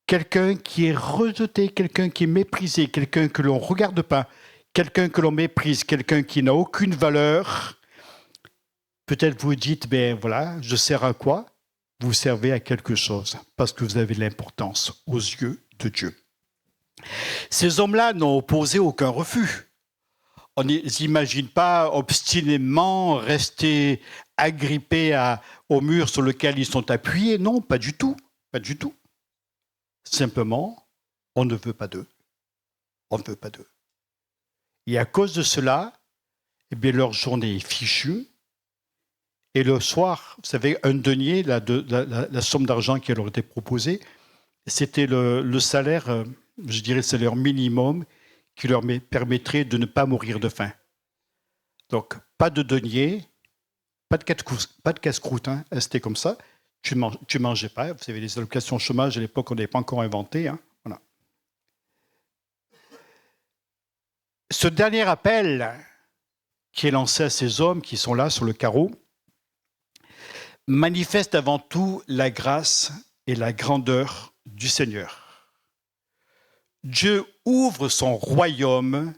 Speaker 5: Quelqu'un qui est rejeté, quelqu'un qui est méprisé, quelqu'un que l'on ne regarde pas, quelqu'un que l'on méprise, quelqu'un qui n'a aucune valeur. Peut-être vous dites, ben voilà, je sers à quoi? Vous servez à quelque chose, parce que vous avez de l'importance aux yeux de Dieu. Ces hommes-là n'ont opposé aucun refus. On ne s'imagine pas obstinément rester agrippés au mur sur lequel ils sont appuyés. Non, pas du tout. Pas du tout. Simplement, on ne veut pas d'eux. On ne veut pas d'eux. Et à cause de cela, eh bien, leur journée est fichue. Et le soir, vous savez, un denier, la somme d'argent qui leur était proposée, c'était le salaire, je dirais le salaire minimum qui leur permettrait de ne pas mourir de faim. Donc, pas de denier, pas de casse-croûte, hein, c'était comme ça. Tu mangeais pas. Vous savez, les allocations chômage, à l'époque, on n'avait pas encore inventé. Hein, voilà. Ce dernier appel qui est lancé à ces hommes qui sont là sur le carreau, manifeste avant tout la grâce et la grandeur du Seigneur. Dieu ouvre son royaume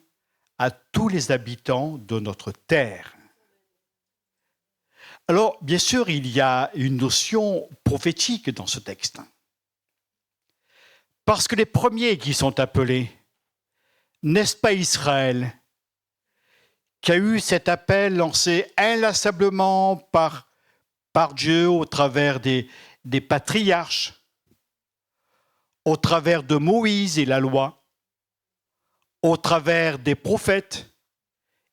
Speaker 5: à tous les habitants de notre terre. Alors, bien sûr, il y a une notion prophétique dans ce texte. Parce que les premiers qui sont appelés, n'est-ce pas Israël, qui a eu cet appel lancé inlassablement par Dieu au travers des patriarches, au travers de Moïse et la loi, au travers des prophètes,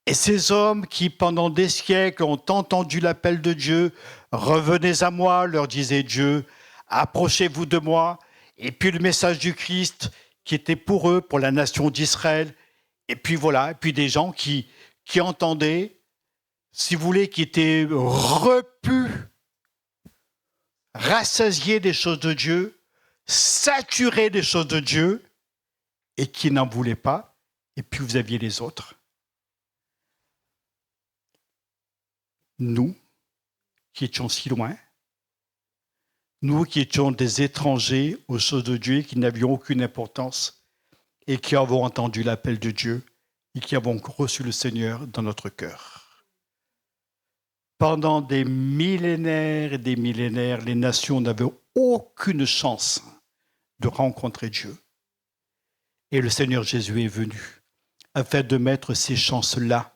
Speaker 5: et ces hommes qui, pendant des siècles, ont entendu l'appel de Dieu, « Revenez à moi », leur disait Dieu, « Approchez-vous de moi », et puis le message du Christ qui était pour eux, pour la nation d'Israël, et puis voilà, et puis des gens qui entendaient, si vous voulez, qui étaient repus, rassasiés des choses de Dieu, saturés des choses de Dieu, et qui n'en voulaient pas. Et puis vous aviez les autres. Nous, qui étions si loin, nous qui étions des étrangers aux choses de Dieu, qui n'avions aucune importance, et qui avons entendu l'appel de Dieu, et qui avons reçu le Seigneur dans notre cœur. Pendant des millénaires et des millénaires, les nations n'avaient aucune chance de rencontrer Dieu. Et le Seigneur Jésus est venu afin de mettre ces chances-là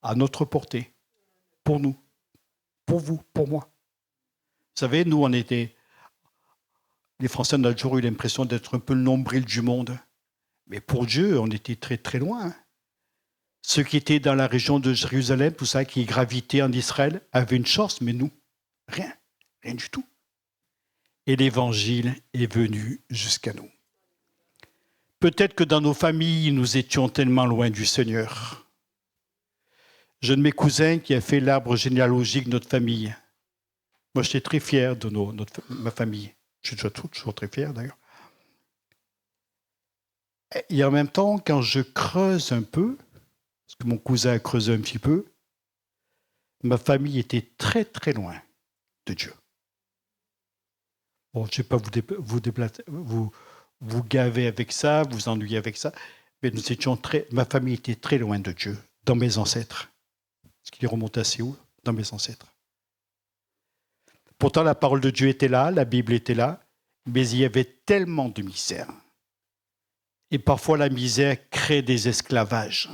Speaker 5: à notre portée, pour nous, pour vous, pour moi. Vous savez, nous, les Français, on a toujours eu l'impression d'être un peu le nombril du monde. Mais pour Dieu, on était très, très loin. Ceux qui étaient dans la région de Jérusalem, tout ça, qui gravitaient en Israël, avaient une chance, mais nous, rien du tout. Et l'Évangile est venu jusqu'à nous. Peut-être que dans nos familles, nous étions tellement loin du Seigneur. J'ai un de mes cousins qui a fait l'arbre généalogique de notre famille. Moi, j'étais très fier de ma famille. Je suis toujours très fier, d'ailleurs. Et en même temps, quand je creuse un peu, parce que mon cousin a creusé un petit peu, ma famille était très très loin de Dieu. Bon, je ne vais pas vous gaver avec ça, vous ennuyer avec ça, mais ma famille était très loin de Dieu, dans mes ancêtres. Ce qui remonte assez haut, dans mes ancêtres. Pourtant, la parole de Dieu était là, la Bible était là, mais il y avait tellement de misère. Et parfois, la misère crée des esclavages,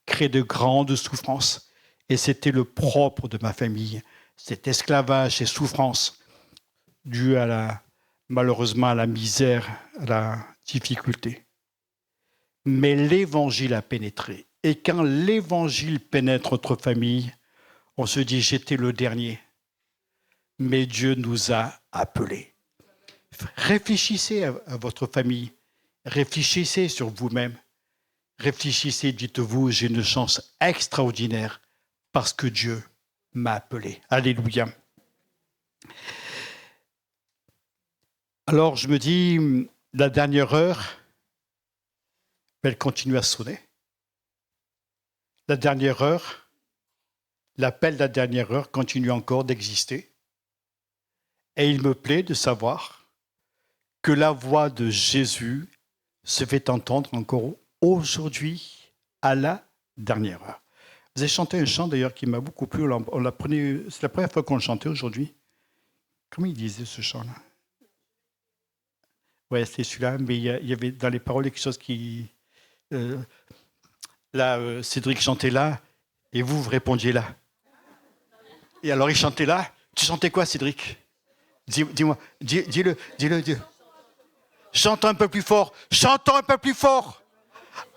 Speaker 5: crée de grandes souffrances. Et c'était le propre de ma famille, cet esclavage, ces souffrances dues malheureusement à la misère, à la difficulté. Mais l'Évangile a pénétré. Et quand l'Évangile pénètre notre famille, on se dit, j'étais le dernier. Mais Dieu nous a appelés. Réfléchissez à votre famille. Réfléchissez sur vous-même. Réfléchissez, dites-vous, j'ai une chance extraordinaire parce que Dieu m'a appelé. Alléluia. Alors je me dis, la dernière heure, elle continue à sonner. La dernière heure, l'appel de la dernière heure continue encore d'exister. Et il me plaît de savoir que la voix de Jésus se fait entendre encore aujourd'hui à la dernière heure. Vous avez chanté un chant d'ailleurs qui m'a beaucoup plu. C'est la première fois qu'on le chantait aujourd'hui. Comment il disait ce chant-là? Ouais, c'est celui-là, mais il y avait dans les paroles quelque chose qui... Cédric chantait là, et vous répondiez là. Et alors il chantait là. Tu chantais quoi, Cédric? Dis-moi, dis-le. Chantons un peu plus fort. Chantons un peu plus fort.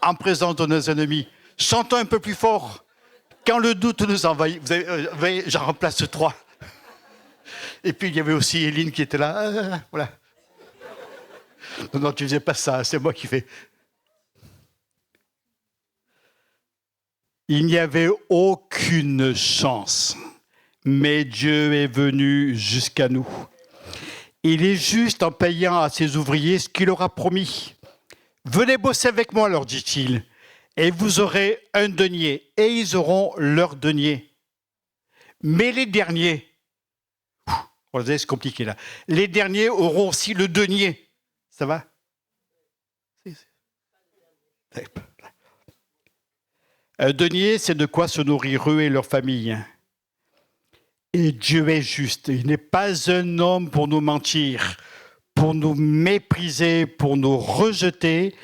Speaker 5: En présence de nos ennemis. Chantons un peu plus fort. Quand le doute nous envahit, vous voyez, j'en remplace 3. Et puis il y avait aussi Éline qui était là. Voilà. Non, tu faisais pas ça, c'est moi qui fais. Il n'y avait aucune chance, mais Dieu est venu jusqu'à nous. Il est juste en payant à ses ouvriers ce qu'il leur a promis. Venez bosser avec moi, leur dit-il, et vous aurez un denier, et ils auront leur denier. Mais les derniers, c'est compliqué là, les derniers auront aussi le denier. Ça va? Un denier, c'est de quoi se nourrir eux et leur famille. Et Dieu est juste. Il n'est pas un homme pour nous mentir, pour nous mépriser, pour nous rejeter,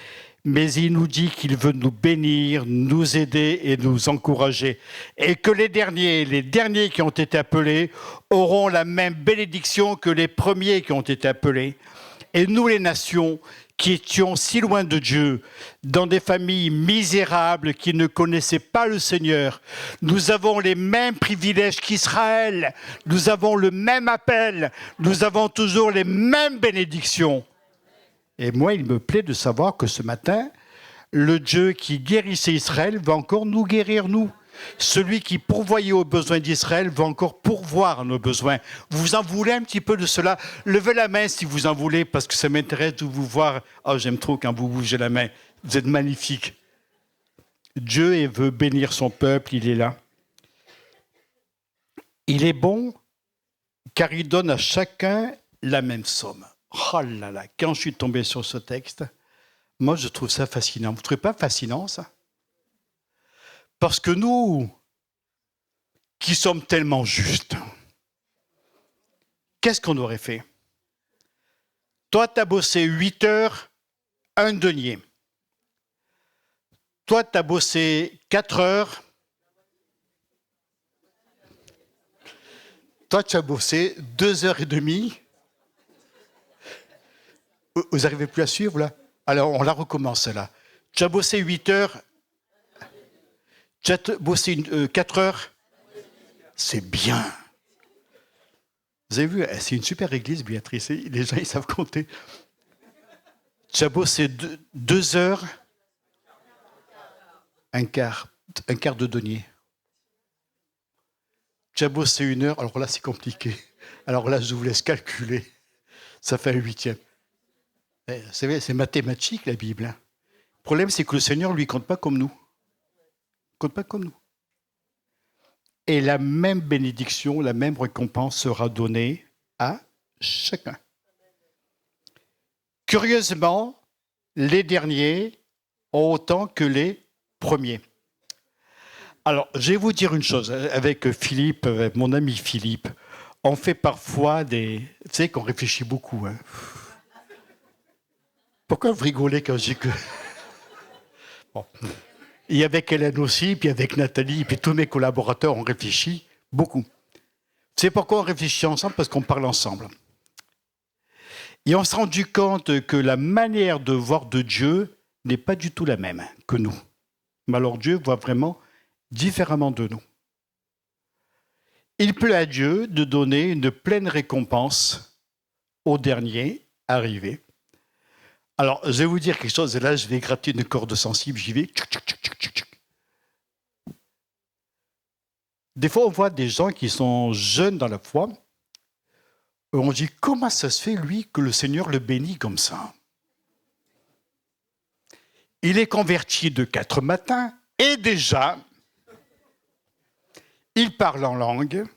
Speaker 5: mais il nous dit qu'il veut nous bénir, nous aider et nous encourager. Et que les derniers qui ont été appelés, auront la même bénédiction que les premiers qui ont été appelés. Et nous, les nations, qui étions si loin de Dieu, dans des familles misérables qui ne connaissaient pas le Seigneur, nous avons les mêmes privilèges qu'Israël, nous avons le même appel, nous avons toujours les mêmes bénédictions. Et moi, il me plaît de savoir que ce matin, le Dieu qui guérissait Israël va encore nous guérir, nous. Celui qui pourvoyait aux besoins d'Israël va encore pourvoir à nos besoins. Vous en voulez un petit peu de cela? Levez la main si vous en voulez, parce que ça m'intéresse de vous voir. Oh, j'aime trop quand vous bougez la main. Vous êtes magnifiques. Dieu veut bénir son peuple, il est là. Il est bon car il donne à chacun la même somme. Oh là là, quand je suis tombé sur ce texte, moi je trouve ça fascinant. Vous ne trouvez pas fascinant ça? Parce que nous, qui sommes tellement justes, qu'est-ce qu'on aurait fait? Toi, tu as bossé 8 heures, un denier. Toi, tu as bossé 4 heures. Toi, tu as bossé 2 heures et demie. Vous n'arrivez plus à suivre, là? Alors, on la recommence, là. Tu as bossé 8 heures. Tu as bossé 4 heures. C'est bien. Vous avez vu, c'est une super église, Béatrice. Les gens, ils savent compter. Tu as bossé 2 heures. Un quart de denier. Tu as bossé 1 heure. Alors là, c'est compliqué. Alors là, je vous laisse calculer. Ça fait un 8e. Vous savez, c'est mathématique, la Bible. Le problème, c'est que le Seigneur, lui, compte pas comme nous. Compte pas comme nous. et la même bénédiction, la même récompense sera donnée à chacun. Curieusement, les derniers ont autant que les premiers. Alors, je vais vous dire une chose. Avec Philippe, avec mon ami Philippe, on fait parfois des... Vous savez qu'on réfléchit beaucoup. Hein. Pourquoi vous rigolez quand je dis que... Bon. Et avec Hélène aussi, puis avec Nathalie, puis tous mes collaborateurs, on réfléchit beaucoup. C'est pourquoi on réfléchit ensemble, parce qu'on parle ensemble. Et on s'est rendu compte que la manière de voir de Dieu n'est pas du tout la même que nous. Mais alors Dieu voit vraiment différemment de nous. Il plaît à Dieu de donner une pleine récompense au dernier arrivé. Alors, je vais vous dire quelque chose, et là, je vais gratter une corde sensible, j'y vais. Des fois, on voit des gens qui sont jeunes dans la foi, et on dit, comment ça se fait, lui, que le Seigneur le bénit comme ça? Il est converti de 4 matins, et déjà, il parle en langue,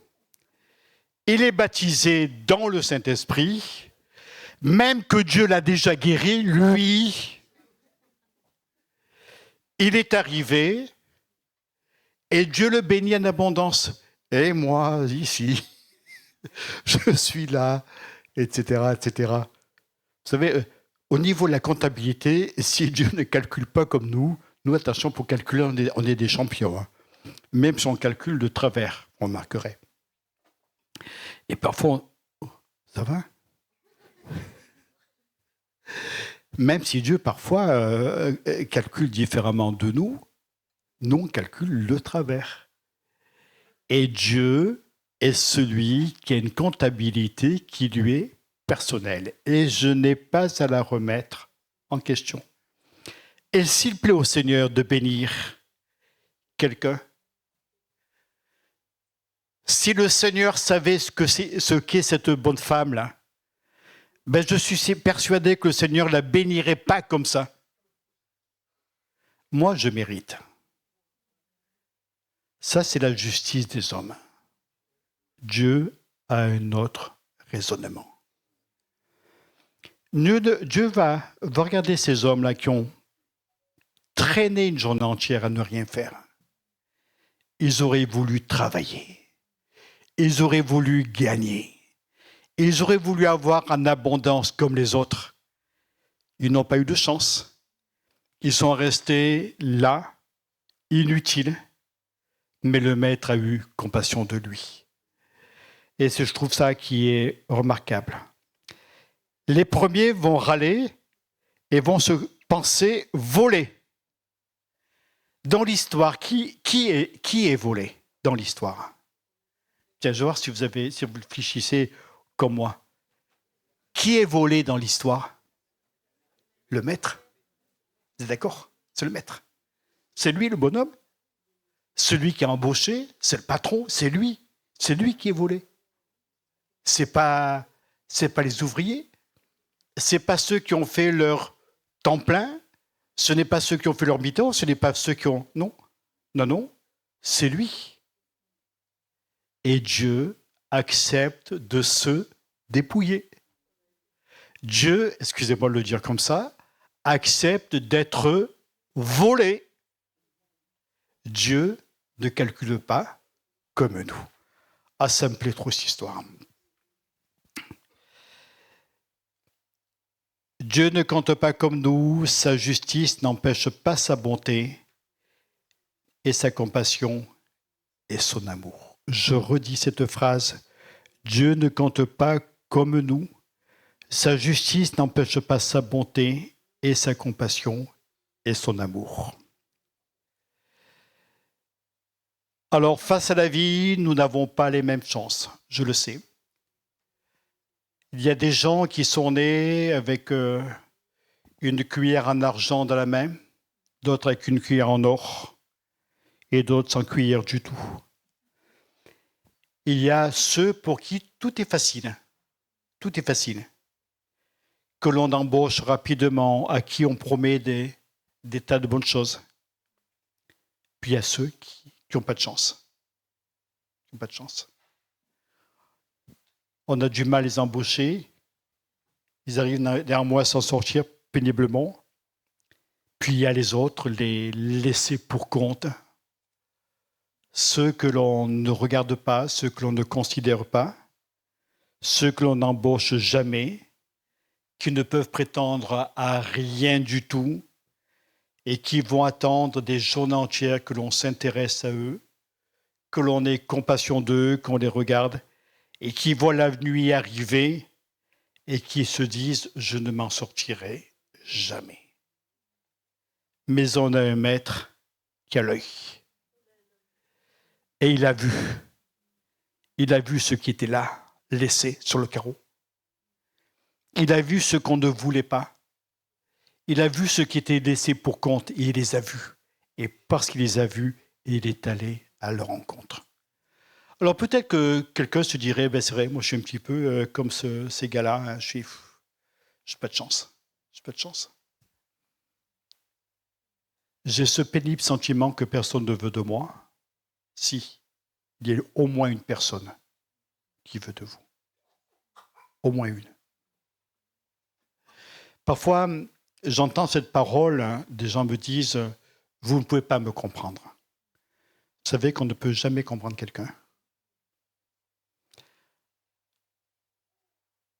Speaker 5: il est baptisé dans le Saint-Esprit, même que Dieu l'a déjà guéri, lui, il est arrivé et Dieu le bénit en abondance. Et moi, ici, je suis là, etc., etc. Vous savez, au niveau de la comptabilité, si Dieu ne calcule pas comme nous, attention, pour calculer, on est des champions. Hein. Même si on calcule de travers, on marquerait. Et parfois, ça va ? Même si Dieu, parfois, calcule différemment de nous, on calcule le travers. Et Dieu est celui qui a une comptabilité qui lui est personnelle. Et je n'ai pas à la remettre en question. Et s'il plaît au Seigneur de bénir quelqu'un, si le Seigneur savait ce qu'est cette bonne femme-là, ben je suis persuadé que le Seigneur ne la bénirait pas comme ça. Moi, je mérite. Ça, c'est la justice des hommes. Dieu a un autre raisonnement. Dieu va regarder ces hommes-là qui ont traîné une journée entière à ne rien faire. Ils auraient voulu travailler. Ils auraient voulu gagner. Ils auraient voulu avoir en abondance comme les autres. Ils n'ont pas eu de chance. Ils sont restés là, inutiles, mais le Maître a eu compassion de lui. Et je trouve ça qui est remarquable. Les premiers vont râler et vont se penser volés. Dans l'histoire, qui est volé dans l'histoire? Tiens, je vais voir si vous réfléchissez comme moi. Qui est volé dans l'histoire? Le Maître. Vous êtes d'accord? C'est le Maître. C'est lui le bonhomme. Celui qui a embauché, c'est le patron, c'est lui. C'est lui qui est volé. C'est pas les ouvriers. C'est pas ceux qui ont fait leur temps plein. Ce n'est pas ceux qui ont fait leur mi-temps. Ce n'est pas ceux qui ont... Non, c'est lui. Et Dieu accepte de se dépouiller. Dieu, excusez-moi de le dire comme ça, accepte d'être volé. Dieu ne calcule pas comme nous. Ah, ça me plaît trop cette histoire. Dieu ne compte pas comme nous, sa justice n'empêche pas sa bonté et sa compassion et son amour. Je redis cette phrase. Dieu ne compte pas comme nous, sa justice n'empêche pas sa bonté et sa compassion et son amour. Alors, face à la vie, nous n'avons pas les mêmes chances, je le sais. Il y a des gens qui sont nés avec une cuillère en argent dans la main, d'autres avec une cuillère en or, et d'autres sans cuillère du tout. Il y a ceux pour qui tout est facile. Tout est facile. Que l'on embauche rapidement, à qui on promet des tas de bonnes choses. Puis il y a ceux qui n'ont pas de chance. Ils n'ont pas de chance. On a du mal à les embaucher. Ils arrivent derrière moi à s'en sortir péniblement. Puis il y a les autres, les laissés pour compte. Ceux que l'on ne regarde pas, ceux que l'on ne considère pas, ceux que l'on n'embauche jamais, qui ne peuvent prétendre à rien du tout et qui vont attendre des journées entières que l'on s'intéresse à eux, que l'on ait compassion d'eux, qu'on les regarde, et qui voient la nuit arriver et qui se disent « je ne m'en sortirai jamais ». Mais on a un maître qui a l'œil. Et il a vu. Il a vu ce qui était là, laissé sur le carreau. Il a vu ce qu'on ne voulait pas. Il a vu ce qui était laissé pour compte et il les a vus. Et parce qu'il les a vus, il est allé à leur rencontre. Alors peut-être que quelqu'un se dirait, c'est vrai, moi je suis un petit peu comme ces gars-là, hein, je n'ai pas de chance. J'ai pas de chance. J'ai ce pénible sentiment que personne ne veut de moi. Si, il y a au moins une personne qui veut de vous. Au moins une. Parfois, j'entends cette parole, hein, des gens me disent « vous ne pouvez pas me comprendre ». Vous savez qu'on ne peut jamais comprendre quelqu'un.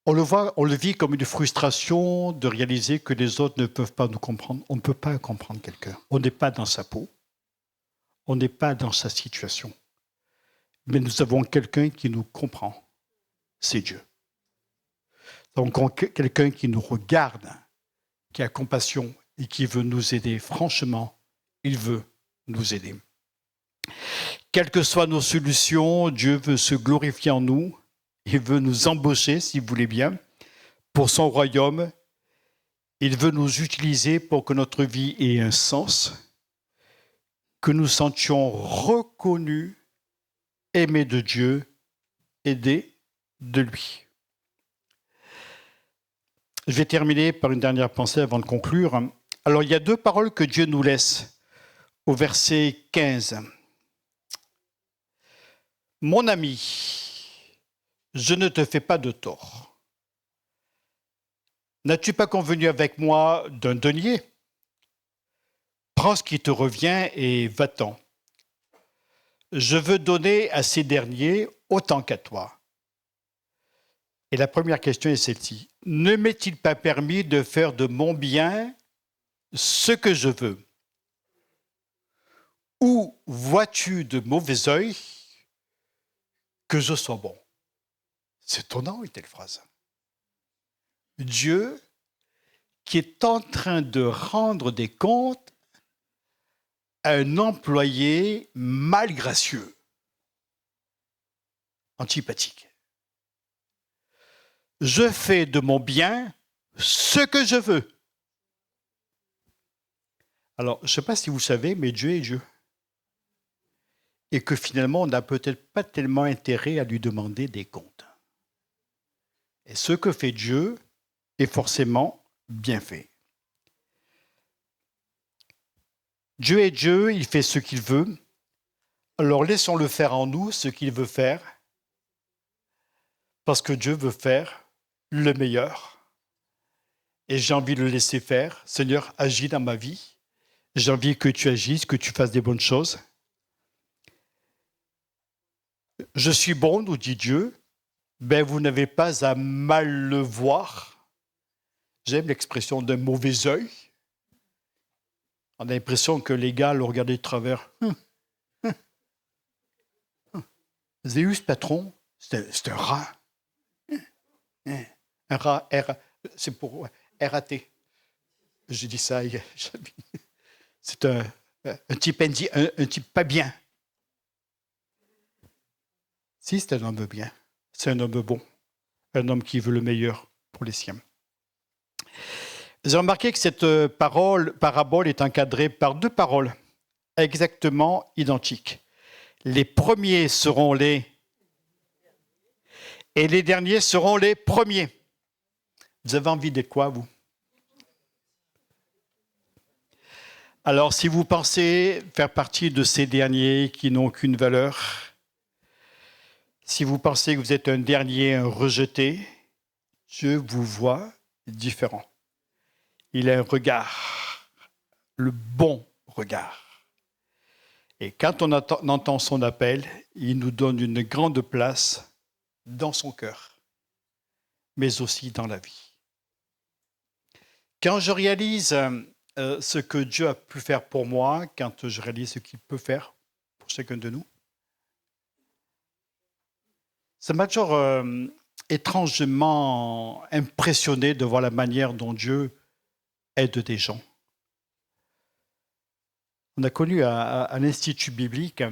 Speaker 5: On le vit comme une frustration de réaliser que les autres ne peuvent pas nous comprendre. On ne peut pas comprendre quelqu'un. On n'est pas dans sa peau. On n'est pas dans sa situation. Mais nous avons quelqu'un qui nous comprend. C'est Dieu. Donc quelqu'un qui nous regarde, qui a compassion et qui veut nous aider. Franchement, il veut nous aider. Quelles que soient nos solutions, Dieu veut se glorifier en nous. Il veut nous embaucher, si vous voulez bien, pour son royaume. Il veut nous utiliser pour que notre vie ait un sens, que nous sentions reconnus, aimés de Dieu, aidés de lui. Je vais terminer par une dernière pensée avant de conclure. Alors, il y a deux paroles que Dieu nous laisse au verset 15. « Mon ami, je ne te fais pas de tort. N'as-tu pas convenu avec moi d'un denier? Prends ce qui te revient et va-t'en. Je veux donner à ces derniers autant qu'à toi. » Et la première question est celle-ci. Ne m'est-il pas permis de faire de mon bien ce que je veux? Ou vois-tu de mauvais œil que je sois bon? C'est étonnant, une telle phrase. Dieu qui est en train de rendre des comptes à un employé malgracieux, antipathique. Je fais de mon bien ce que je veux. Alors, je ne sais pas si vous savez, mais Dieu est Dieu. Et que finalement, on n'a peut-être pas tellement intérêt à lui demander des comptes. Et ce que fait Dieu est forcément bien fait. Dieu est Dieu, il fait ce qu'il veut. Alors laissons-le faire en nous ce qu'il veut faire, parce que Dieu veut faire le meilleur. Et j'ai envie de le laisser faire. Seigneur, agis dans ma vie. J'ai envie que tu agisses, que tu fasses des bonnes choses. Je suis bon, nous dit Dieu. Ben, vous n'avez pas à mal le voir. J'aime l'expression d'un mauvais œil. On a l'impression que les gars le regardaient de travers. Zéus, patron, c'est un rat. Un rat, c'est pour RAT. J'ai dit ça. C'est un type pas bien. Si, c'est un homme bien. C'est un homme bon. Un homme qui veut le meilleur pour les siens. Vous avez remarqué que cette parabole est encadrée par deux paroles exactement identiques. Les premiers seront les... et les derniers seront les premiers. Vous avez envie de quoi, vous? Alors, si vous pensez faire partie de ces derniers qui n'ont aucune valeur, Si vous pensez que vous êtes un dernier, un rejeté, Dieu vous voit différent. Il a un regard, le bon regard. Et quand on entend son appel, il nous donne une grande place dans son cœur, mais aussi dans la vie. Quand je réalise ce que Dieu a pu faire pour moi, quand je réalise ce qu'il peut faire pour chacun de nous, ça m'a toujours étrangement impressionné de voir la manière dont Dieu aide des gens. On a connu à l'Institut biblique,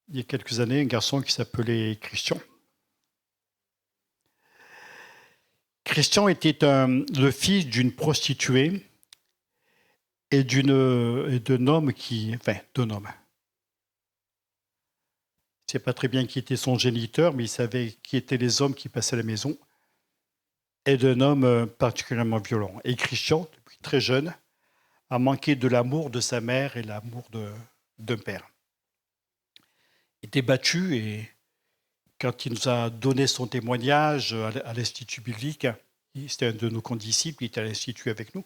Speaker 5: il y a quelques années, un garçon qui s'appelait Christian. Christian était le fils d'une prostituée et d'un homme d'un homme. Je ne sais pas très bien qui était son géniteur, mais il savait qui étaient les hommes qui passaient à la maison, et d'un homme particulièrement violent. Et Christian, depuis très jeune, a manqué de l'amour de sa mère et l'amour d'un père. Il était battu et quand il nous a donné son témoignage à l'Institut biblique, c'était un de nos condisciples, il était à l'Institut avec nous,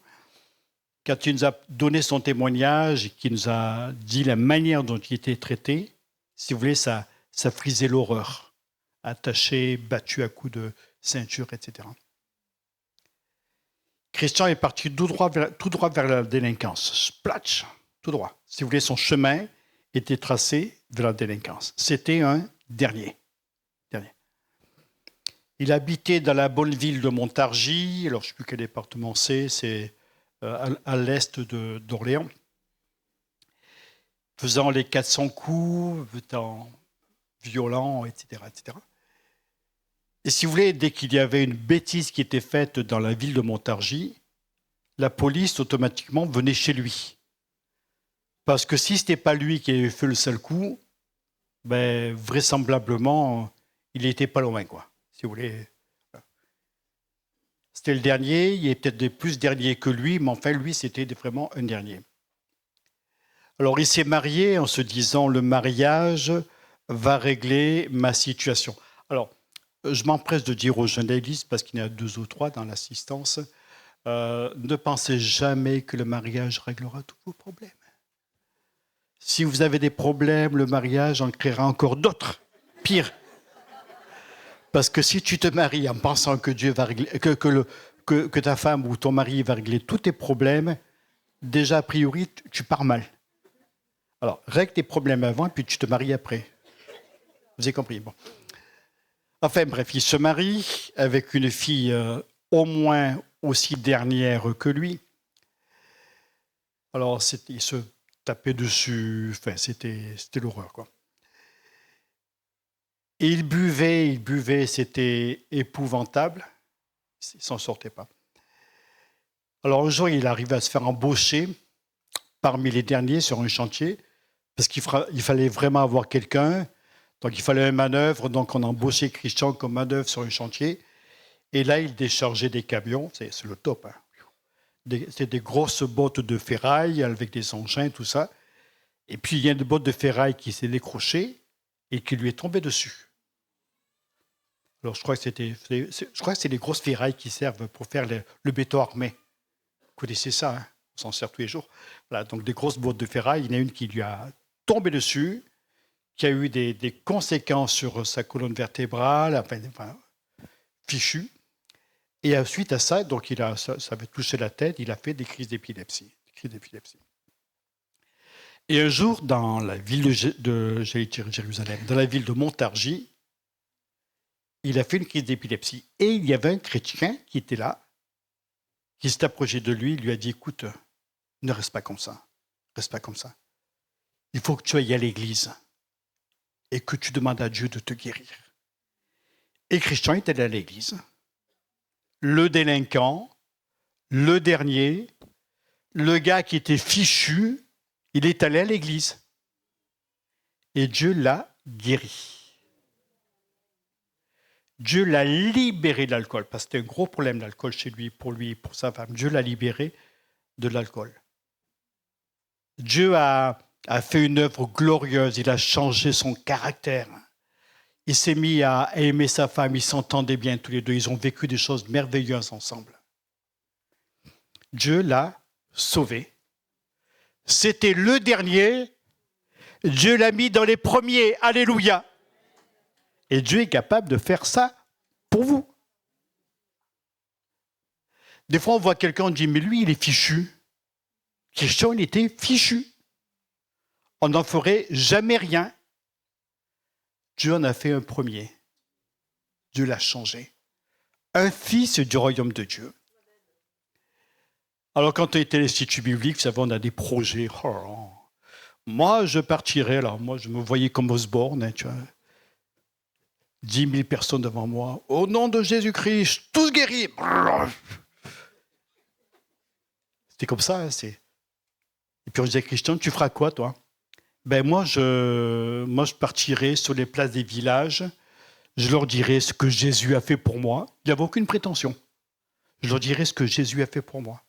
Speaker 5: quand il nous a donné son témoignage et qu'il nous a dit la manière dont il était traité, si vous voulez, ça frisait l'horreur. Attaché, battu à coups de ceinture, etc. Christian est parti tout droit vers la délinquance. Splatch, tout droit. Si vous voulez, son chemin était tracé vers la délinquance. C'était un dernier. Il habitait dans la bonne ville de Montargis. Alors, je ne sais plus quel département c'est à l'est d'Orléans. Faisant les 400 coups, étant violent, etc., etc. Et si vous voulez, dès qu'il y avait une bêtise qui était faite dans la ville de Montargis, la police automatiquement venait chez lui. Parce que si ce n'était pas lui qui avait fait le sale coup, vraisemblablement, il n'était pas loin, quoi. Si vous voulez. C'était le dernier, il y a peut-être des plus derniers que lui, mais enfin, lui, c'était vraiment un dernier. Alors, il s'est marié en se disant, le mariage va régler ma situation. Alors, je m'empresse de dire aux jeunes d'église, parce qu'il y en a 2 ou 3 dans l'assistance, ne pensez jamais que le mariage réglera tous vos problèmes. Si vous avez des problèmes, le mariage en créera encore d'autres, pire. Parce que si tu te maries en pensant que Dieu va régler, que ta femme ou ton mari va régler tous tes problèmes, déjà a priori, tu pars mal. Alors, règle tes problèmes avant et puis tu te maries après. Vous avez compris? Bon. Enfin bref, il se marie avec une fille au moins aussi dernière que lui. Alors, il se tapait dessus, enfin, c'était l'horreur, quoi. Et il buvait, c'était épouvantable. Il ne s'en sortait pas. Alors un jour, il arrivait à se faire embaucher parmi les derniers sur un chantier, parce qu'il fallait vraiment avoir quelqu'un. Donc il fallait un manœuvre, donc on embauchait Christian comme manœuvre sur un chantier. Et là, il déchargeait des camions, c'est le top. Hein. C'était des grosses bottes de ferraille avec des engins, tout ça. Et puis il y a une botte de ferraille qui s'est décrochée et qui lui est tombée dessus. Alors je crois que c'est les grosses ferrailles qui servent pour faire le béton armé. Vous connaissez ça, hein? On s'en sert tous les jours. Voilà, donc des grosses bottes de ferraille, il y en a une qui lui a tombé dessus, qui a eu des conséquences sur sa colonne vertébrale, enfin fichu. Et suite à ça, donc ça avait touché la tête, il a fait des crises d'épilepsie. Et un jour, dans la ville de Jérusalem, dans la ville de Montargis, il a fait une crise d'épilepsie. Et il y avait un chrétien qui était là, qui s'est approché de lui, il lui a dit, écoute, ne reste pas comme ça. Il faut que tu ailles à l'église et que tu demandes à Dieu de te guérir. Et Christian est allé à l'église. Le délinquant, le dernier, le gars qui était fichu, il est allé à l'église. Et Dieu l'a guéri. Dieu l'a libéré de l'alcool, parce que c'était un gros problème l'alcool chez lui, pour sa femme. Dieu l'a libéré de l'alcool. Dieu a fait une œuvre glorieuse, il a changé son caractère. Il s'est mis à aimer sa femme, ils s'entendaient bien tous les deux, ils ont vécu des choses merveilleuses ensemble. Dieu l'a sauvé. C'était le dernier, Dieu l'a mis dans les premiers, alléluia. Et Dieu est capable de faire ça pour vous. Des fois, on voit quelqu'un, on dit, mais lui, il est fichu. Christian, il était fichu. On n'en ferait jamais rien. Dieu en a fait un premier. Dieu l'a changé. Un fils du royaume de Dieu. Alors, quand on était à l'Institut biblique, vous savez, on a des projets. Oh, moi, je partirais, alors moi, je me voyais comme Osborne, hein, tu vois. 10 000 personnes devant moi. Au nom de Jésus-Christ, tous guéris. C'était comme ça. Hein, Et puis on disait, Christian, tu feras quoi, toi? Ben moi, je partirai sur les places des villages. Je leur dirai ce que Jésus a fait pour moi. Il n'avait aucune prétention. Je leur dirai ce que Jésus a fait pour moi.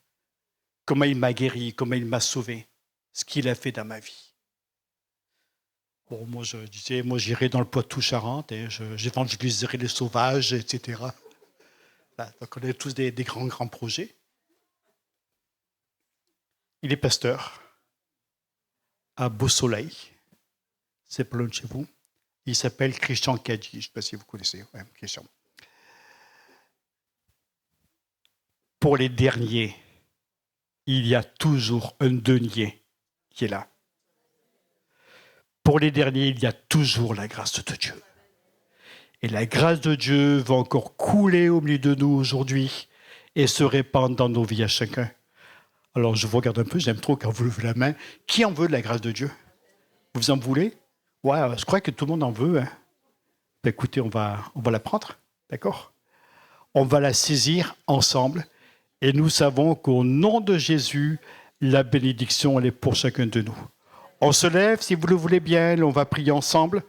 Speaker 5: Comment il m'a guéri, comment il m'a sauvé. Ce qu'il a fait dans ma vie. Bon, moi, je disais, moi, j'irai dans le Poitou-Charentes et j'évangéliserai les sauvages, etc. Là, donc, on a tous des grands projets. Il est pasteur à Beau-Soleil. C'est pas loin de chez vous. Il s'appelle Christian Kadji. Je ne sais pas si vous connaissez. Ouais, Christian. Pour les derniers, il y a toujours un denier qui est là. Pour les derniers, il y a toujours la grâce de Dieu. Et la grâce de Dieu va encore couler au milieu de nous aujourd'hui et se répandre dans nos vies à chacun. Alors, je vous regarde un peu, j'aime trop quand vous levez la main. Qui en veut de la grâce de Dieu? Vous en voulez? Ouais, je crois que tout le monde en veut. Hein. Ben, écoutez, on va la prendre, d'accord? On va la saisir ensemble. Et nous savons qu'au nom de Jésus, la bénédiction, elle est pour chacun de nous. On se lève, si vous le voulez bien, on va prier ensemble.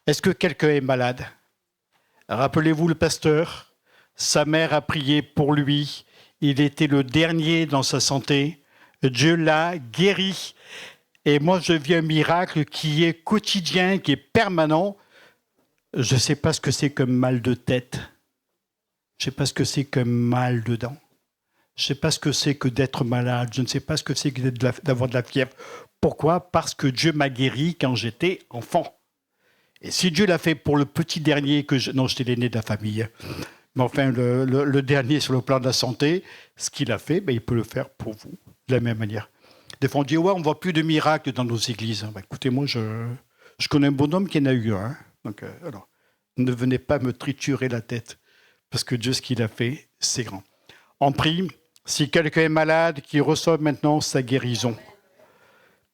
Speaker 5: Est-ce que quelqu'un est malade? Rappelez-vous le pasteur, sa mère a prié pour lui. Il était le dernier dans sa santé. Dieu l'a guéri. Et moi, je vis un miracle qui est quotidien, qui est permanent. Je ne sais pas ce que c'est qu'un mal de tête. Je ne sais pas ce que c'est qu'un mal de dents. Je ne sais pas ce que c'est que d'être malade. Je ne sais pas ce que c'est que d'avoir de la fièvre. Pourquoi? Parce que Dieu m'a guéri quand j'étais enfant. Et si Dieu l'a fait pour le petit dernier non, j'étais l'aîné de la famille. Mais enfin, le dernier sur le plan de la santé, ce qu'il a fait, ben, il peut le faire pour vous, de la même manière. Des fois, on dit, ouais, on ne voit plus de miracles dans nos églises. Ben, écoutez, moi, je connais un bonhomme qui en a eu un. Donc, alors, ne venez pas me triturer la tête, parce que Dieu, ce qu'il a fait, c'est grand. On prie, si quelqu'un est malade, qu'il reçoive maintenant sa guérison.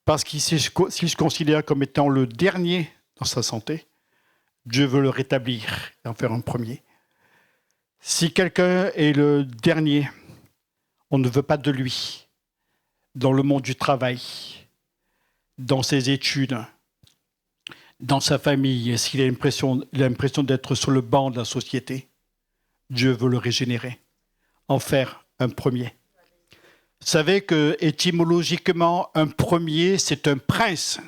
Speaker 5: Parce qu'il s'il se considère comme étant le dernier dans sa santé, Dieu veut le rétablir et en faire un premier. Si quelqu'un est le dernier, on ne veut pas de lui dans le monde du travail, dans ses études, dans sa famille, s'il a l'impression d'être sur le banc de la société, Dieu veut le régénérer, en faire un premier. Vous savez que étymologiquement, un premier, c'est un prince.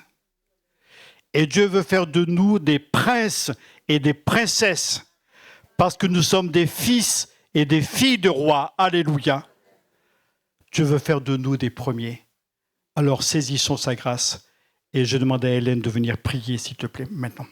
Speaker 5: Et Dieu veut faire de nous des princes et des princesses, parce que nous sommes des fils et des filles de rois. Alléluia. Dieu veut faire de nous des premiers. Alors saisissons sa grâce. Et je demande à Hélène de venir prier, s'il te plaît, maintenant.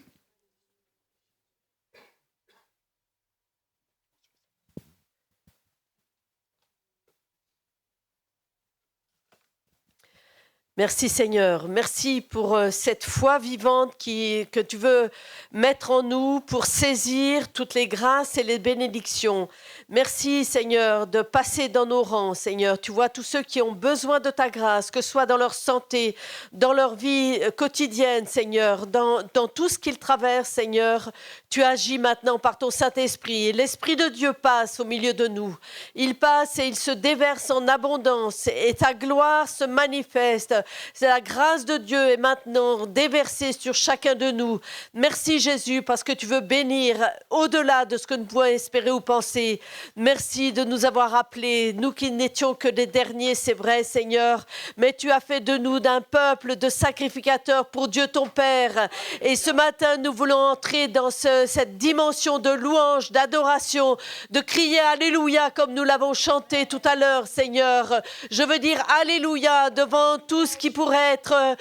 Speaker 4: Merci Seigneur, merci pour cette foi vivante que tu veux mettre en nous pour saisir toutes les grâces et les bénédictions. Merci Seigneur de passer dans nos rangs, Seigneur. Tu vois tous ceux qui ont besoin de ta grâce, que ce soit dans leur santé, dans leur vie quotidienne, Seigneur, dans tout ce qu'ils traversent, Seigneur. Tu agis maintenant par ton Saint-Esprit et l'Esprit de Dieu passe au milieu de nous. Il passe et il se déverse en abondance et ta gloire se manifeste. C'est la grâce de Dieu est maintenant déversée sur chacun de nous. Merci Jésus parce que tu veux bénir au-delà de ce que nous pouvons espérer ou penser. Merci de nous avoir appelés, nous qui n'étions que des derniers, c'est vrai, Seigneur, mais tu as fait de nous d'un peuple de sacrificateurs pour Dieu ton Père. Et ce matin, nous voulons entrer dans cette dimension de louange, d'adoration, de crier Alléluia comme nous l'avons chanté tout à l'heure, Seigneur. Je veux dire Alléluia devant tout ce qui pourrait être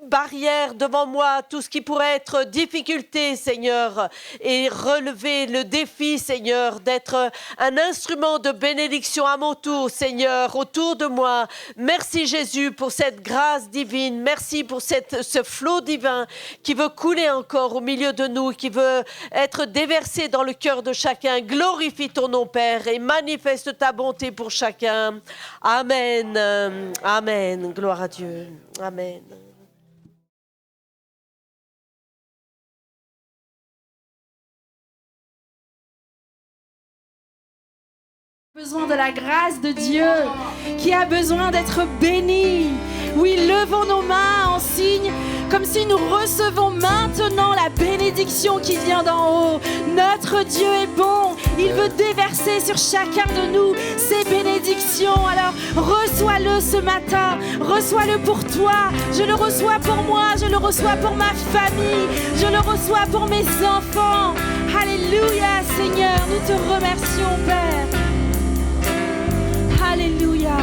Speaker 4: barrière devant moi, tout ce qui pourrait être difficulté, Seigneur, et relever le défi, Seigneur, d'être un instrument de bénédiction à mon tour, Seigneur, autour de moi. Merci Jésus pour cette grâce divine. Merci pour ce flot divin qui veut couler encore au milieu de nous, qui veut être déversé dans le cœur de chacun. Glorifie ton nom, Père, et manifeste ta bonté pour chacun. Amen. Amen. Gloire à Dieu. Amen.
Speaker 1: Besoin de la grâce de Dieu, qui a besoin d'être béni. Oui, levons nos mains en signe, comme si nous recevons maintenant la bénédiction qui vient d'en haut. Notre Dieu est bon, il veut déverser sur chacun de nous ses bénédictions. Alors reçois-le ce matin, reçois-le pour toi. Je le reçois pour moi, je le reçois pour ma famille, je le reçois pour mes enfants. Alléluia, Seigneur, nous te remercions, Père. Alléluia.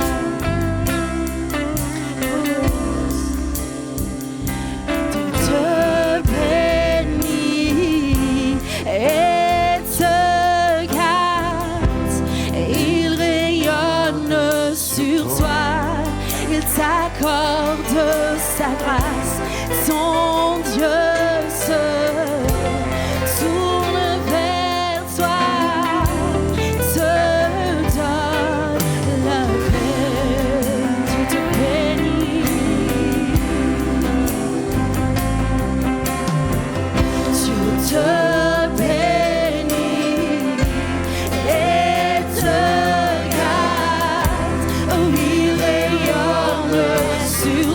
Speaker 1: Te bénis et te garde. Il rayonne sur toi. Il t'accorde sa grâce. Son Dieu se tourne vers toi. Te bénis et te garde, oh, il rayonne sur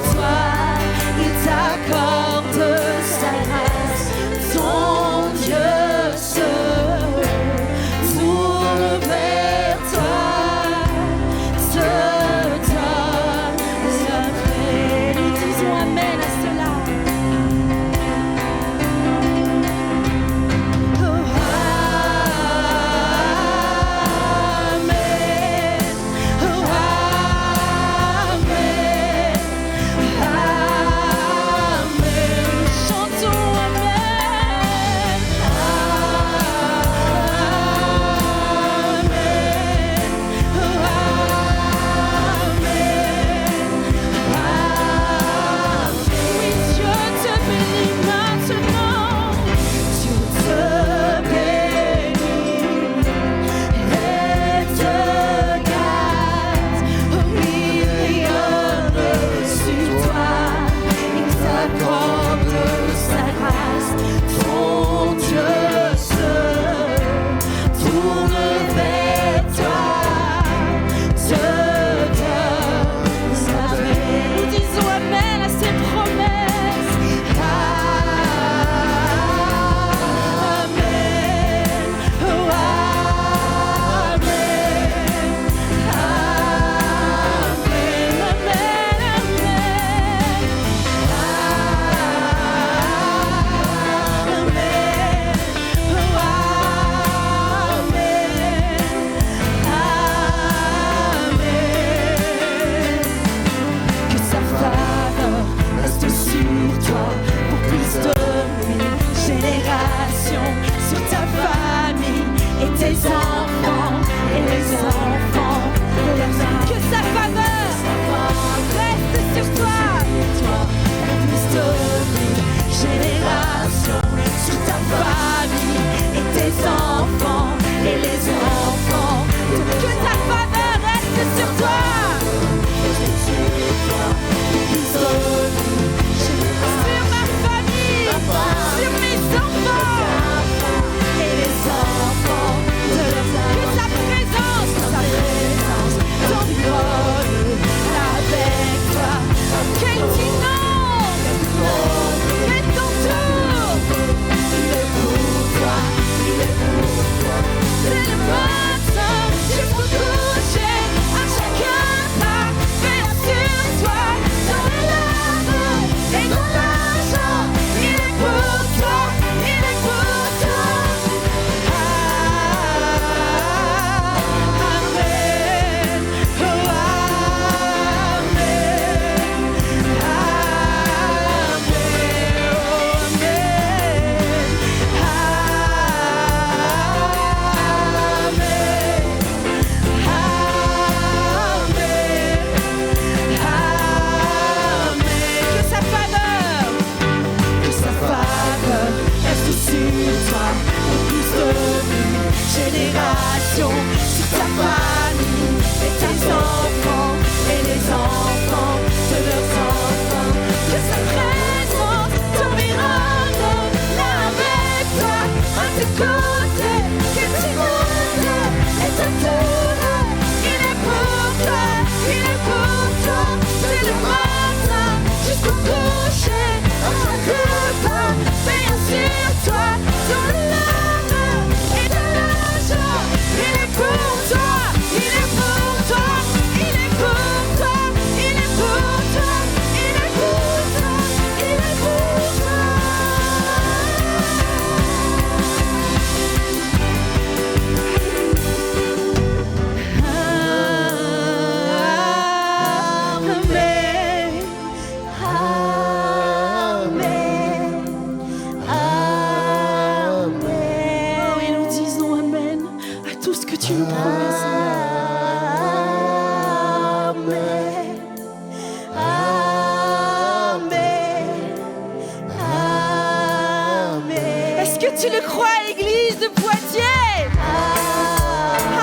Speaker 1: que tu le crois, Église de Poitiers?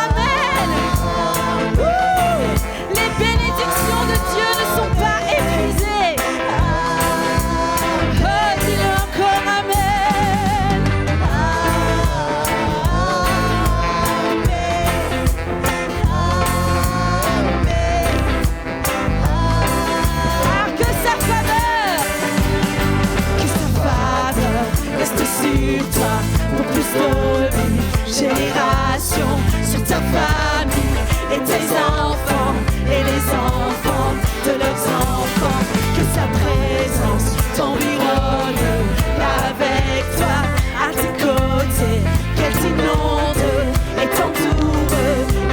Speaker 1: Amen. Ouh. Les bénédictions de Dieu ne sont pas épuisées. Oh, dis-le encore, Amen. Alors que sa faveur reste sur toi pour plus de générations, sur ta famille et tes enfants et les enfants de leurs enfants. Que sa présence t'environne avec toi à tes côtés, qu'elle t'inonde et t'entoure.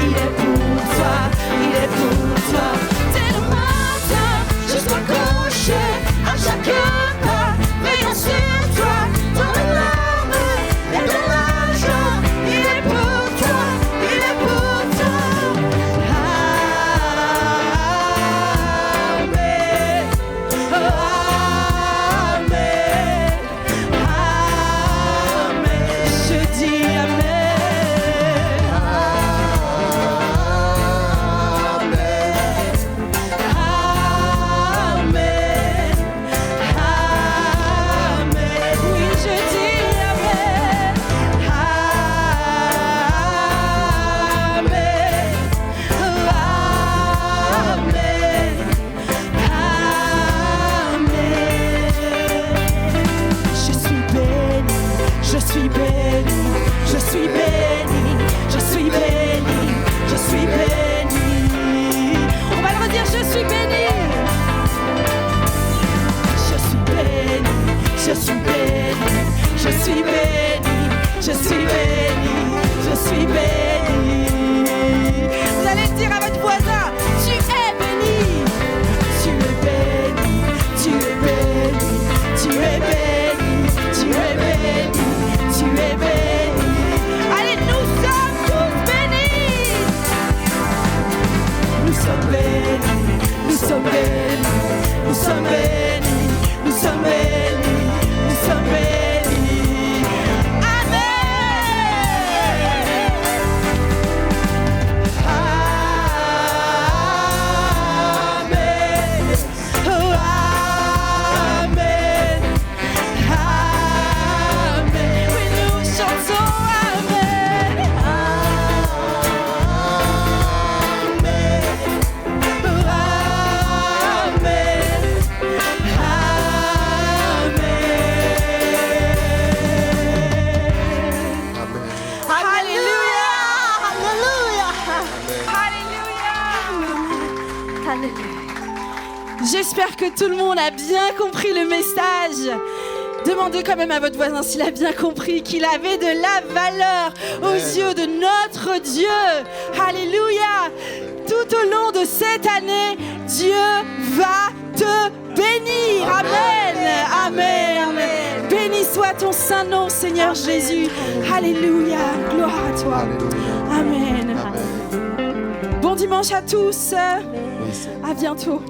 Speaker 1: Il est pour toi, il est pour toi. Dès le matin jusqu'au coucher, à chaque pas, veillant sur toi, dans les larmes et dans la joie. Il est pour toi, il est pour toi. Amen, amen, amen. Je dis amen, amen, amen, amen. Oui, je dis amen, amen, amen, amen. Je suis béni, je suis béni, je suis béni, je suis béni, je suis béni. On va le redire, je suis béni. Je suis béni, je suis béni, je suis béni, je suis béni, je suis béni. Vous allez le dire à votre voisin, tu es béni. Tu es béni, tu es béni, tu es béni, tu es béni, tu es béni. Allez, nous sommes tous bénis. Nous sommes bénis, nous sommes bénis, nous sommes bénis, nous sommes bénis, nous sommes bénis. Amen. Amen. Oh, amen. Amen. Oui, nous chantons amen. Amen. Oh, amen. Amen. Alléluia. Alléluia. Alléluia. J'espère que tout le monde a bien compris le message. Demandez quand même à votre voisin s'il a bien compris qu'il avait de la valeur aux yeux de notre Dieu. Alléluia. Tout au long de cette année, Dieu va te bénir. Amen. Amen. Béni soit ton saint nom, Seigneur Jésus. Alléluia. Gloire à toi. Amen. Bon dimanche à tous. À bientôt.